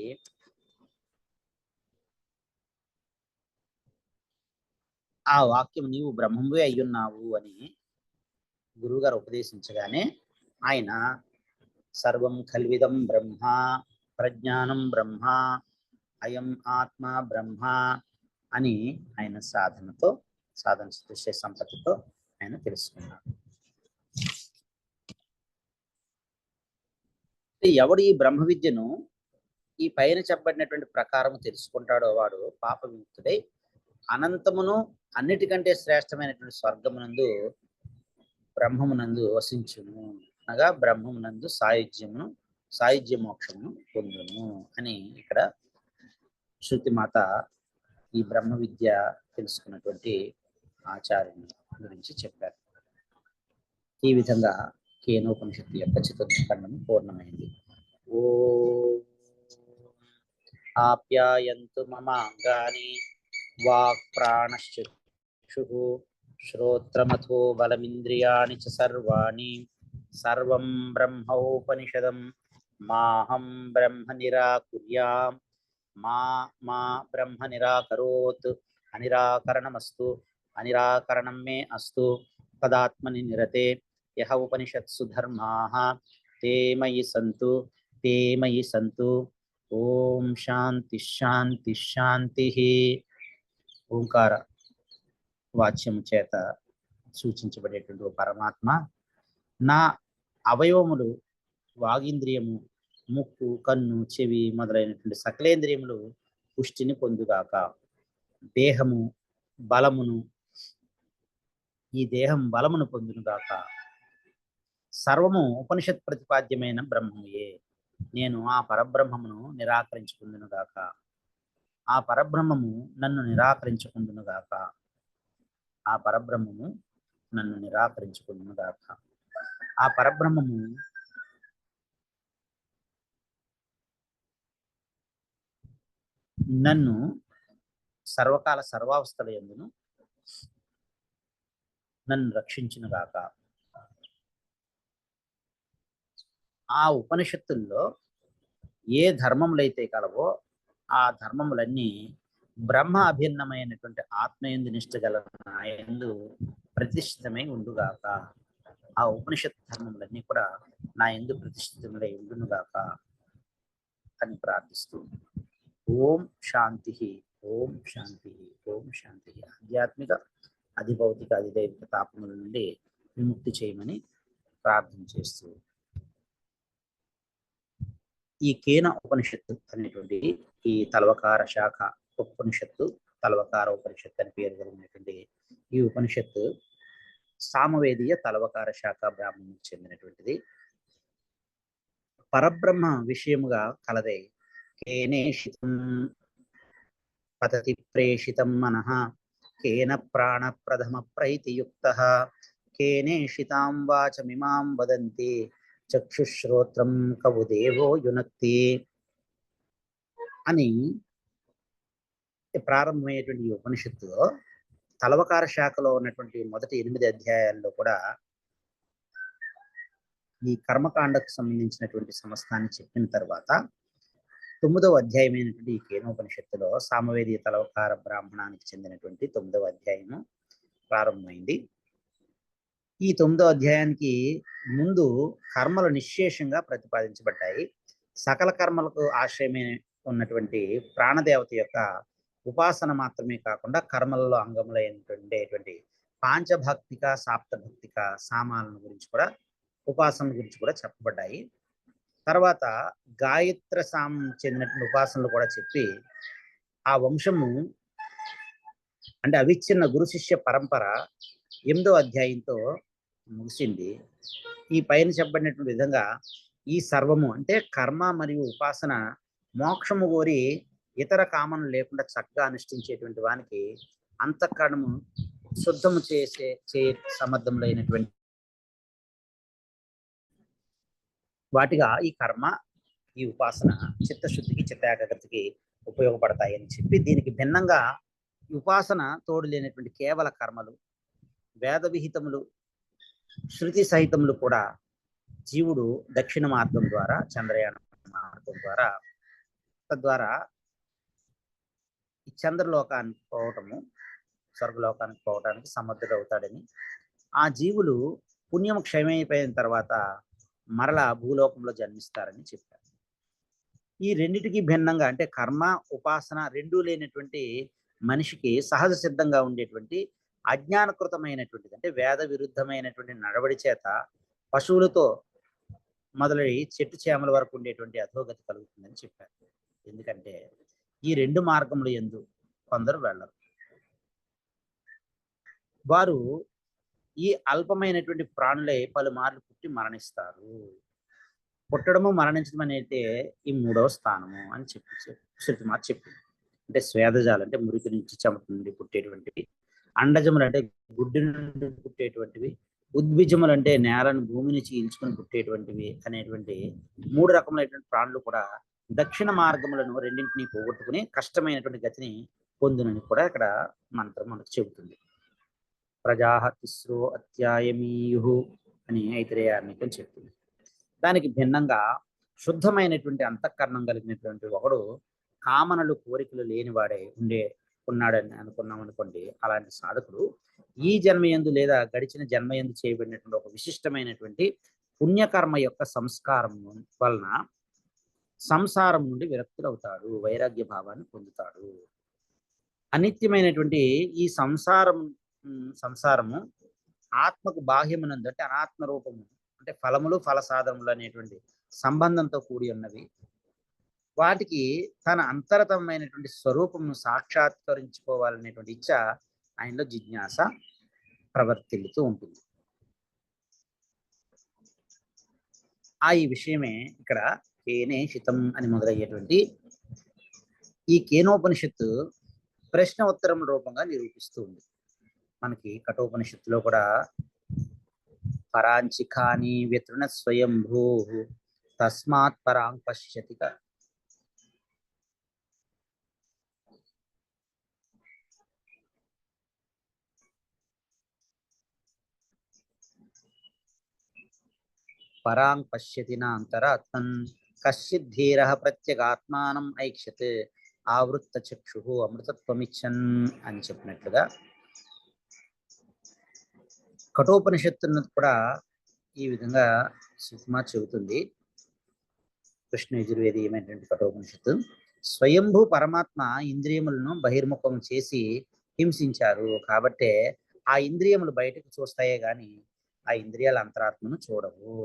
ఆ వాక్యం నీవు బ్రహ్మమే అయ్యున్నావు అని గురువుగారు ఉపదేశించగానే ఆయన సర్వం కల్విదం బ్రహ్మ, ప్రజ్ఞానం బ్రహ్మ, అయం ఆత్మ బ్రహ్మ అని ఆయన సాధన దృశ్య సంపత్తితో ఆయన తెలుసుకున్నాడు. ఎవడు ఈ బ్రహ్మ విద్యను ఈ పైన చెప్పబడినటువంటి ప్రకారం తెలుసుకుంటాడో వాడు పాప విముక్తుడై అనంతమును అన్నిటికంటే శ్రేష్టమైనటువంటి స్వర్గమునందు బ్రహ్మమునందు వసించును. అనగా బ్రహ్మమునందు సాయుజ్య మోక్షమును పొందును అని ఇక్కడ శృతిమాత ఈ బ్రహ్మ విద్య తెలుసుకున్నటువంటి ఆచార్యుని గురించి చెప్పారు. ఈ విధంగా కేనోపనిషత్తు యొక్క చతుర్థ ఖండము పూర్ణమైంది. ఓ ఆప్యాయంతు మమాంగాని వాక్ ప్రాణశ్చక్షుః శ్రోత్రమథో బలమింద్రియాణి చ సర్వాణి సర్వం బ్రహ్మోపనిషదం మాహం బ్రహ్మ నిరాకుర్యాం మా బ్రహ్మ నిరాకరోత్ అనిరాకరణం మే అస్తు తదాత్మని నిరతే యః ఉపనిషత్సు ధర్మాః తే మయి సంతు. ఓం శాంతి శాంతి శాంతి. ఓంకార వాచ్యము చేత సూచించబడేటువంటి పరమాత్మ నా అవయవములు వాగింద్రియము, ముక్కు, కన్ను, చెవి మొదలైనటువంటి సకలేంద్రియములు పుష్టిని పొందుగాక. దేహము బలమును ఈ దేహం బలమును పొందునుగాక. సర్వము ఉపనిషత్ ప్రతిపాద్యమైన బ్రహ్మయే. నేను ఆ పరబ్రహ్మమును నిరాకరించుకుందునుగాక. ఆ పరబ్రహ్మము నన్ను నిరాకరించుకుందునుగాక. ఆ పరబ్రహ్మము నన్ను నిరాకరించుకుందునుగాక. ఆ పరబ్రహ్మము నన్ను సర్వకాల సర్వావస్థల యందును నన్ను రక్షించునుగాక. ఆ ఉపనిషత్తుల్లో ఏ ధర్మములైతే కలవో ఆ ధర్మములన్నీ బ్రహ్మ అభిన్నమైనటువంటి ఆత్మయందు నిష్ట గల నాయందు ప్రతిష్ఠితమై ఉండుగాక. ఆ ఉపనిషత్ ధర్మములన్నీ కూడా నా యందు ప్రతిష్ఠితములై ఉండునుగాక అని ప్రార్థిస్తూ ఓం శాంతి, ఓం శాంతి, ఓం శాంతి. ఆధ్యాత్మిక అధిభౌతిక అధిదైవిక తాపముల నుండి విముక్తి చేయమని ప్రార్థన చేస్తూ ఈ కేన ఉపనిషత్తు అనేటువంటి ఈ తలవకార శాఖ ఉపనిషత్తు, తలవకార ఉపనిషత్తు అని పేరు కలిగినటువంటి ఈ ఉపనిషత్తు సామవేదీయ తలవకార శాఖ బ్రాహ్మణునికి చెందినటువంటిది. పరబ్రహ్మ విషయముగా కలదే. కేనేషితం పతతి ప్రేషితం మనః కేన ప్రాణ ప్రథమ ప్రైతియుక్తః కేనేషితాం వాచమిమాం వదంతి చక్షుశ్రోత్రం కవుదేవో యునక్తి అని ప్రారంభమయ్యేటువంటి ఈ ఉపనిషత్తులో తలవకార శాఖలో ఉన్నటువంటి మొదటి 8 అధ్యాయాల్లో కూడా ఈ కర్మకాండకు సంబంధించినటువంటి సమస్తాన్ని చెప్పిన తర్వాత 9వ అధ్యాయమైనటువంటి ఈ కేనోపనిషత్తులో సామవేది తలవకార బ్రాహ్మణానికి చెందినటువంటి 9వ అధ్యాయము ప్రారంభమైంది. ఈ 9వ అధ్యాయానికి ముందు కర్మలు నిశ్శేషంగా ప్రతిపాదించబడ్డాయి. సకల కర్మలకు ఆశ్రయమే ఉన్నటువంటి ప్రాణదేవత యొక్క ఉపాసన మాత్రమే కాకుండా కర్మలలో అంగములైనటువంటి పాంచభక్తిక సాప్తభక్తిక సామాలను గురించి కూడా ఉపాసనల గురించి కూడా చెప్పబడ్డాయి. తర్వాత గాయత్ర సాం చెందినటువంటి ఉపాసనలు కూడా చెప్పి ఆ వంశము అంటే అవిచ్ఛిన్న గురు శిష్య పరంపర 8వ అధ్యాయంతో ముగిసింది. ఈ పైన చెప్పబడినటువంటి విధంగా ఈ సర్వము అంటే కర్మ మరియు ఉపాసన మోక్షము కోరి ఇతర కామను లేకుండా చక్కగా అనుష్ఠించేటువంటి వానికి అంతఃకరణము శుద్ధము చే సమర్థములైనటువంటి వాటిగా ఈ కర్మ ఈ ఉపాసన చిత్తశుద్ధికి చిత్త ఏకాగ్రతకి ఉపయోగపడతాయని చెప్పి దీనికి భిన్నంగా ఉపాసన తోడు లేనటువంటి కేవల కర్మలు వేద విహితములు శృతి సహితములు కూడా జీవుడు దక్షిణ మార్గం ద్వారా చంద్రయాన మార్గం ద్వారా తద్వారా ఈ చంద్రలోకానికి పోవటము స్వర్గలోకానికి పోవటానికి సమర్థుడవుతాడని ఆ జీవులు పుణ్యం క్షయమైపోయిన తర్వాత మరలా భూలోకంలో జన్మిస్తారని చెప్పారు. ఈ రెండిటికి భిన్నంగా అంటే కర్మ ఉపాసన రెండూ లేనటువంటి మనిషికి సహజ సిద్ధంగా ఉండేటువంటి అజ్ఞానకృతమైనటువంటిది అంటే వేద విరుద్ధమైనటువంటి నడవడి చేత పశువులతో మొదలై చెట్టు చేమల వరకు ఉండేటువంటి అధోగతి కలుగుతుందని చెప్పారు. ఎందుకంటే ఈ రెండు మార్గములు యందు కొందరు వెళ్ళరు. వారు ఈ అల్పమైనటువంటి ప్రాణులే పలుమార్లు పుట్టి మరణిస్తారు. పుట్టడము మరణించడం అనేది ఈ 3వ స్థానము అని శృతి మాట చెప్పింది. అంటే స్వేదజాలు అంటే మురికి నుంచి చెమట నుండి పుట్టేటువంటివి, అండజములు అంటే గుడ్డి నుండి పుట్టేటువంటివి, ఉద్భిజములు అంటే నేలను భూమిని చీల్చుకొని పుట్టేటువంటివి అనేటువంటి 3 రకములైనటువంటి ప్రాణులు కూడా దక్షిణ మార్గములను రెండింటినీ పోగొట్టుకుని కష్టమైనటువంటి గతిని పొందునని కూడా ఇక్కడ మంత్రం మనకు చెబుతుంది. ప్రజాహ తిస్రో అత్యాయమీయు అని ఐతిరేయార్నికం చెప్తుంది. దానికి భిన్నంగా శుద్ధమైనటువంటి అంతఃకరణం కలిగినటువంటి ఒకడు కామనలు కోరికలు లేనివాడే ఉన్నాడని అనుకున్నాం అనుకోండి. అలాంటి సాధకుడు ఈ జన్మయందు లేదా గడిచిన జన్మయందు చేయబడినటువంటి ఒక విశిష్టమైనటువంటి పుణ్యకర్మ యొక్క సంస్కారం వలన సంసారం నుండి విరక్తులవుతాడు, వైరాగ్య భావాన్ని పొందుతాడు. అనిత్యమైనటువంటి ఈ సంసారము ఆత్మకు బాహ్యమునందు అంటే అనాత్మ రూపము అంటే ఫలములు ఫల సాధనములు అనేటువంటి సంబంధంతో కూడి ఉన్నవి. వాటికి తన అంతరతమైనటువంటి స్వరూపమును సాక్షాత్కరించుకోవాలనేటువంటి ఇచ్చ ఆయనలో జిజ్ఞాస ప్రవర్తిల్లుతూ ఉంటుంది. ఈ విషయమే ఇక్కడ కేనేషితం అని మొదలయ్యేటువంటి ఈ కేనోపనిషత్తు ప్రశ్న ఉత్తరం రూపంగా నిరూపిస్తూ ఉంది. మనకి కఠోపనిషత్తులో కూడా పరాంచికాని వ్యతృణ స్వయంభూ తస్మాత్ పరాం పశ్యతిక పరాం పశ్యతి నాంతరాత్మన్ కశ్చిద్ ధీరః ప్రత్యేగాత్మానం ఐక్షత్ ఆవృత్త చక్షు అమృతత్వమిచ్చన్ అని చెప్పినట్లుగా కఠోపనిషత్తును కూడా ఈ విధంగా సుకుమా చెబుతుంది. కృష్ణ యజుర్వేదీయమైనటువంటి కఠోపనిషత్తు స్వయంభూ పరమాత్మ ఇంద్రియములను బహిర్ముఖం చేసి హింసించారు. కాబట్టే ఆ ఇంద్రియములు బయటకు చూస్తాయే గాని ఆ ఇంద్రియాల అంతరాత్మను చూడవు.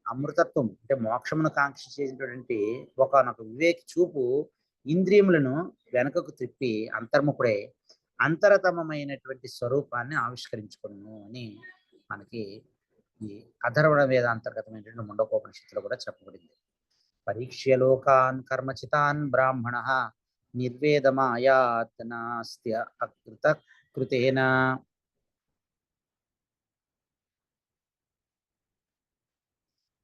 అమృతత్వం అంటే మోక్షమును కాంక్షించేటువంటి ఒకనొక వివేకి చూపు ఇంద్రియములను వెనకకు త్రిప్పి అంతర్ముఖుడే అంతరతమైనటువంటి స్వరూపాన్ని ఆవిష్కరించుకును అని మనకి ఈ అధర్వణ వేదాంతర్గతమైనటువంటి ముండకోపనిషత్తులో కూడా చెప్పబడింది. పరీక్ష్య లోకాన్ కర్మచితాన్ బ్రాహ్మణ నిర్వేదమాయాత్ నాస్తి అకృత కృతేన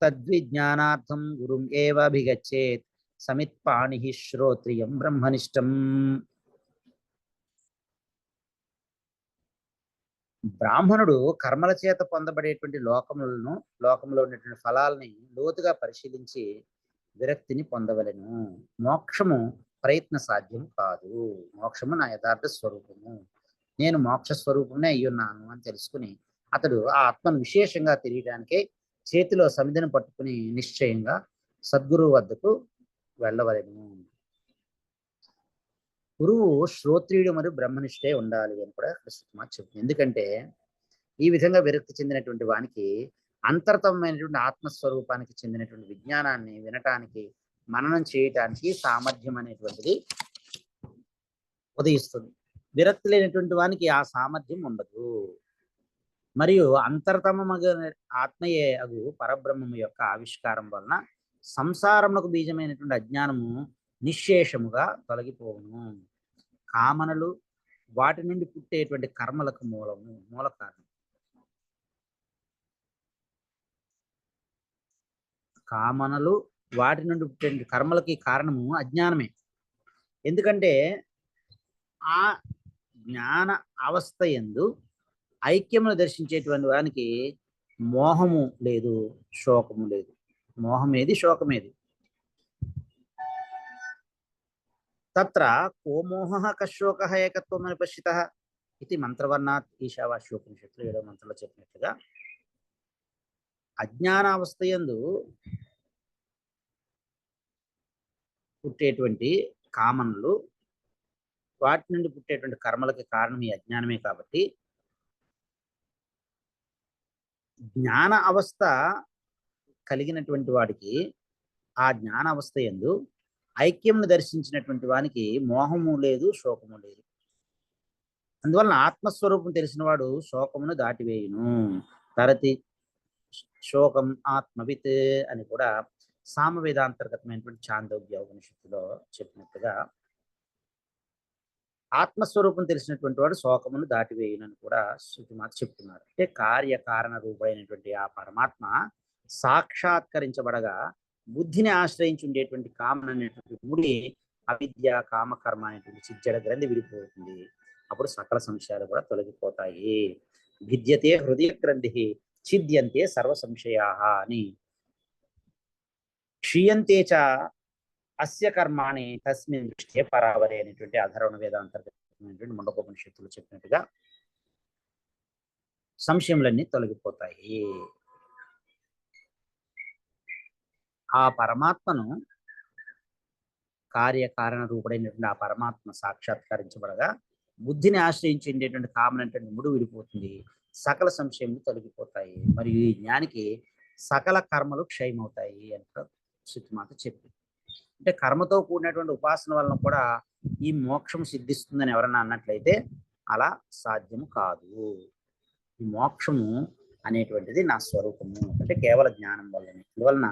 తద్విజ్ఞానార్థం గురుం ఏవ అభిగచ్చేత్ సమిత్పాణి శ్రోత్రియం బ్రహ్మనిష్టం. బ్రాహ్మణుడు కర్మల చేత పొందబడేటువంటి లోకంలో ఉన్నటువంటి ఫలాలని లోతుగా పరిశీలించి విరక్తిని పొందవలెను. మోక్షము ప్రయత్న సాధ్యం కాదు. మోక్షము నా యథార్థ స్వరూపము, నేను మోక్ష స్వరూపమే అయ్యున్నాను అని తెలుసుకుని అతడు ఆ ఆత్మను విశేషంగా తెలియడానికే చేతిలో సమిధిని పట్టుకుని నిశ్చయంగా సద్గురువు వద్దకు వెళ్ళవలెను. గురువు శ్రోత్రియుడు మరియు బ్రహ్మనిష్ఠే ఉండాలి అని కూడా కృష్ణ చెప్తుంది. ఎందుకంటే ఈ విధంగా విరక్తి చెందినటువంటి వానికి అంతర్తమైనటువంటి ఆత్మస్వరూపానికి చెందినటువంటి విజ్ఞానాన్ని వినటానికి, మననం చేయటానికి సామర్థ్యం అనేటువంటిది ఉదయిస్తుంది. విరక్తి లేనటువంటి వానికి ఆ సామర్థ్యం ఉండదు. మరియు అంతర్తమగ ఆత్మయే అగు పరబ్రహ్మము యొక్క ఆవిష్కారం వలన సంసారమునకు బీజమైనటువంటి అజ్ఞానము నిశ్శేషముగా తొలగిపోవును. కామనలు వాటి నుండి పుట్టేటువంటి కర్మలకు మూల కారణం. కామనలు వాటి నుండి పుట్టే కర్మలకి కారణము అజ్ఞానమే. ఎందుకంటే ఆ జ్ఞాన అవస్థ యందు ఐక్యమును దర్శించేటువంటి వానికి మోహము లేదు, శోకము లేదు. మోహమేది, శోకమేది. తత్ర కో మోహః కశోకః ఏకత్వం అని పశ్చితః ఇది మంత్రవర్ణాత్ ఈశావాస్యోపనిషత్తులో 7వ మంత్రంలో చెప్పినట్టుగా అజ్ఞానావస్థ యందు పుట్టేటువంటి కామనలు వాటి నుండి పుట్టేటువంటి కర్మలకి కారణం ఈ అజ్ఞానమే. కాబట్టి జ్ఞాన అవస్థ కలిగినటువంటి వాడికి ఆ జ్ఞాన అవస్థ యందు ఐక్యంను దర్శించినటువంటి వానికి మోహము లేదు, శోకము లేదు. అందువలన ఆత్మస్వరూపం తెలిసిన వాడు శోకమును దాటివేయును. తరతి శోకం ఆత్మవిత్ అని కూడా సామవేదాంతర్గతమైనటువంటి చాందోగ్య ఉపనిషత్తులో చెప్పినట్టుగా ఆత్మస్వరూపం తెలిసినటువంటి వాడు శోకమును దాటివేయునని కూడా శృతిమాత చెప్తున్నారు. అంటే కార్యకారణ రూపమైనటువంటి ఆ పరమాత్మ సాక్షాత్కరించబడగా బుద్ధిని ఆశ్రయించి ఉండేటువంటి కామన అనేటువంటి ముడి అవిద్య, కామకర్మ అనేటువంటి చిజ్జడ గ్రంథి విడిపోతుంది. అప్పుడు సకల సంశయాలు కూడా తొలగిపోతాయి. భిద్యతే హృదయ గ్రంథి ఛిద్యంతే సర్వ సంశయా అని క్షీయంతే చ అస్య కర్మాణి తస్మిన్ దృష్ట్యే పరావరే అనేటువంటి అధర్వణ వేదాంతర్గతమైనటువంటి ముండకోపనిషత్తులు చెప్పినట్టుగా సంశయములన్నీ తొలగిపోతాయి. ఆ పరమాత్మను కార్యకారణ రూపుడైనటువంటి ఆ పరమాత్మ సాక్షాత్కరించబడగా బుద్ధిని ఆశ్రయించేటువంటి కామనటువంటి ముడు విడిపోతుంది. సకల సంశయములు తొలగిపోతాయి. మరియు ఈ జ్ఞానికి సకల కర్మలు క్షయమవుతాయి అని శృతిమాత చెప్పింది. అంటే కర్మతో కూడినటువంటి ఉపాసన వలన కూడా ఈ మోక్షం సిద్ధిస్తుందని ఎవరన్నా అన్నట్లయితే అలా సాధ్యము కాదు. ఈ మోక్షము అనేటువంటిది నా స్వరూపము అంటే కేవల జ్ఞానం వల్లనే. అందువలన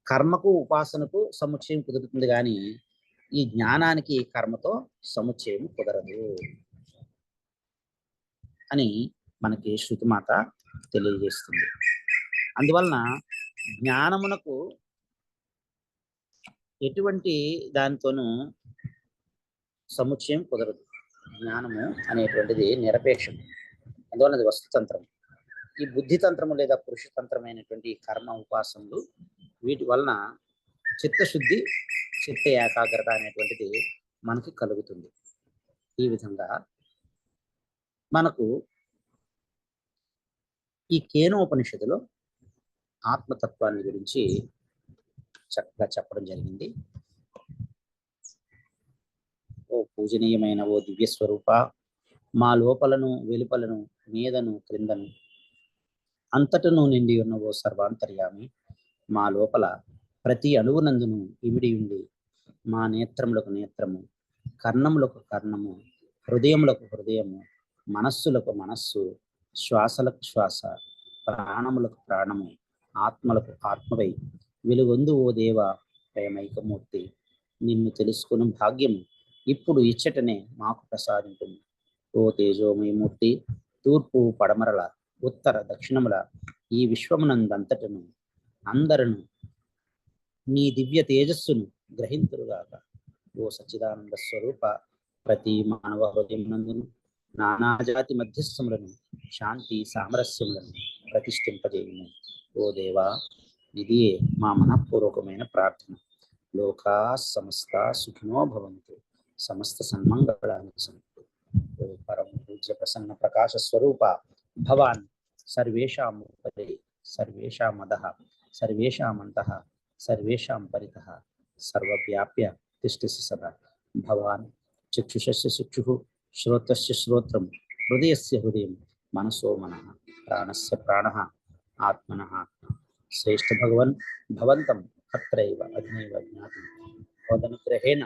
కర్మకు ఉపాసనకు సముచ్చయం కుదురుతుంది, కానీ ఈ జ్ఞానానికి కర్మతో సముచ్చయం కుదరదు అని మనకి శృతిమాత తెలియజేస్తుంది. అందువలన జ్ఞానమునకు ఎటువంటి దానితోనూ సముచ్చయం కుదరదు. జ్ఞానము అనేటువంటిది నిరపేక్షం. అందువలన అది వస్తుతంత్రం. ఈ బుద్ధితంత్రము లేదా పురుషతంత్రమైనటువంటి కర్మ ఉపాసనలు వీటి వలన చిత్తశుద్ధి, చిత్త ఏకాగ్రత అనేటువంటిది మనకి కలుగుతుంది. ఈ విధంగా మనకు ఈ కేనోపనిషత్తులో ఆత్మతత్వాన్ని గురించి చక్కగా చెప్పడం జరిగింది. ఓ పూజనీయమైన ఓ దివ్య స్వరూప, మా లోపలను వెలుపలను మీదను క్రిందను అంతటను నిండి ఉన్న ఓ సర్వాంతర్యామి, మా లోపల ప్రతి అణువునందును ఇమిడి ఉండి మా నేత్రములకు నేత్రము, కర్ణములకు కర్ణము, హృదయములకు హృదయము, మనస్సులకు మనస్సు, శ్వాసలకు శ్వాస, ప్రాణములకు ప్రాణము, ఆత్మలకు ఆత్మవై వెలుగొందు ఓ దేవ ప్రేమైకమూర్తి, నిన్ను తెలుసుకుని భాగ్యము ఇప్పుడు ఇచ్చటనే మాకు ప్రసాదించుము. ఓ తేజోమయమూర్తి, తూర్పు పడమరల ఉత్తర దక్షిణముల ఈ విశ్వమునందంతటను అందరను నీ దివ్య తేజస్సును గ్రహింతురుగాక. ఓ సచ్చిదానంద స్వరూప, ప్రతి మానవ హృదయమునందును నానాజాతి మధ్యస్థములను శాంతి సామరస్యములను ప్రతిష్ఠింపజేయుము. ఓ దేవా, ఇదియే మా మనఃపూర్వకమైన ప్రార్థన. లోకా సమస్త సుఖినో భవంతు, సమస్త సన్మంగళాన్ని సంతు. ఓ పరమ పూజ్య ప్రసన్న ప్రకాశ స్వరూప భవాన్ సర్వేషాం ఉపరి సర్వేషాం అధః సర్వేషాం అంతః సర్వేషాం పరితః సర్వవ్యాప్య తిష్టసి సదా. భవాన్ చక్షుషస్య చక్షుః, శ్రోత్రస్య శ్రోత్రం, హృదయస్య హృదయం, మనసో మనః, ప్రాణస్య ప్రాణః, ఆత్మనః ఆత్మ. శ్రేష్ఠ భగవన్ భవంతం అత్రైవ అగ్నైవ జ్ఞాతం వదనుగ్రహేణ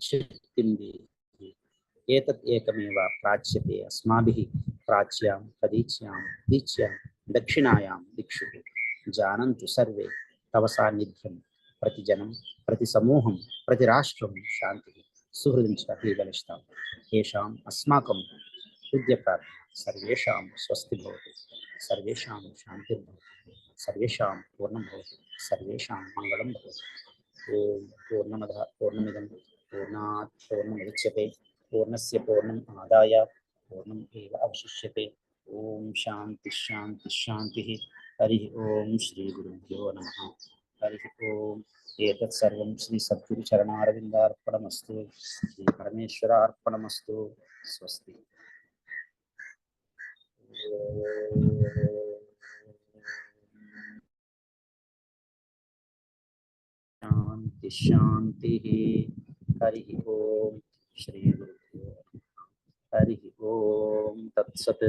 శక్తిం దేహి. ఏతత్ ఏకమేవ ప్రాచ్యతే అస్మాభిః ప్రాచ్యాం తదీచ్యాం దీచ్యాం దక్షిణాయాం దిక్షు. జానంతు సర్వే తవ సాన్నిధ్యం ప్రతి జనం ప్రతి సమూహం ప్రతి రాష్ట్రం శాంతి సుహృదించ బలిష్టాం. ఏషాం అస్మాకం హృదయ ప్రార్థన. సర్వేషాం స్వస్తి భవతు, సర్వేషాం శాంతిర్భవతు, సర్వేషాం పూర్ణం భవతు, సర్వేషాం మంగళం భవతు. ఓం పూర్ణమదః పూర్ణమిదం పూర్ణాత్ పూర్ణముదచ్యతే పూర్ణస్య పూర్ణం ఆదాయ పూర్ణం ఏవ అవశిష్యతే. ఓం శాంతి శాంతి శాంతి. హరి ఓం శ్రీ గురుభ్యో నమః. హరి ఓం. ఏతత్ సర్వం శ్రీ సద్గురు చరణారవిందార్పణమస్తు. శ్రీ పరమేశ్వరార్పణమస్తు. స్వస్తి. శాంతి శాంతి. హరి ఓం శ్రీ గురుభ్యో నమః. హరి ఓం తత్సత్.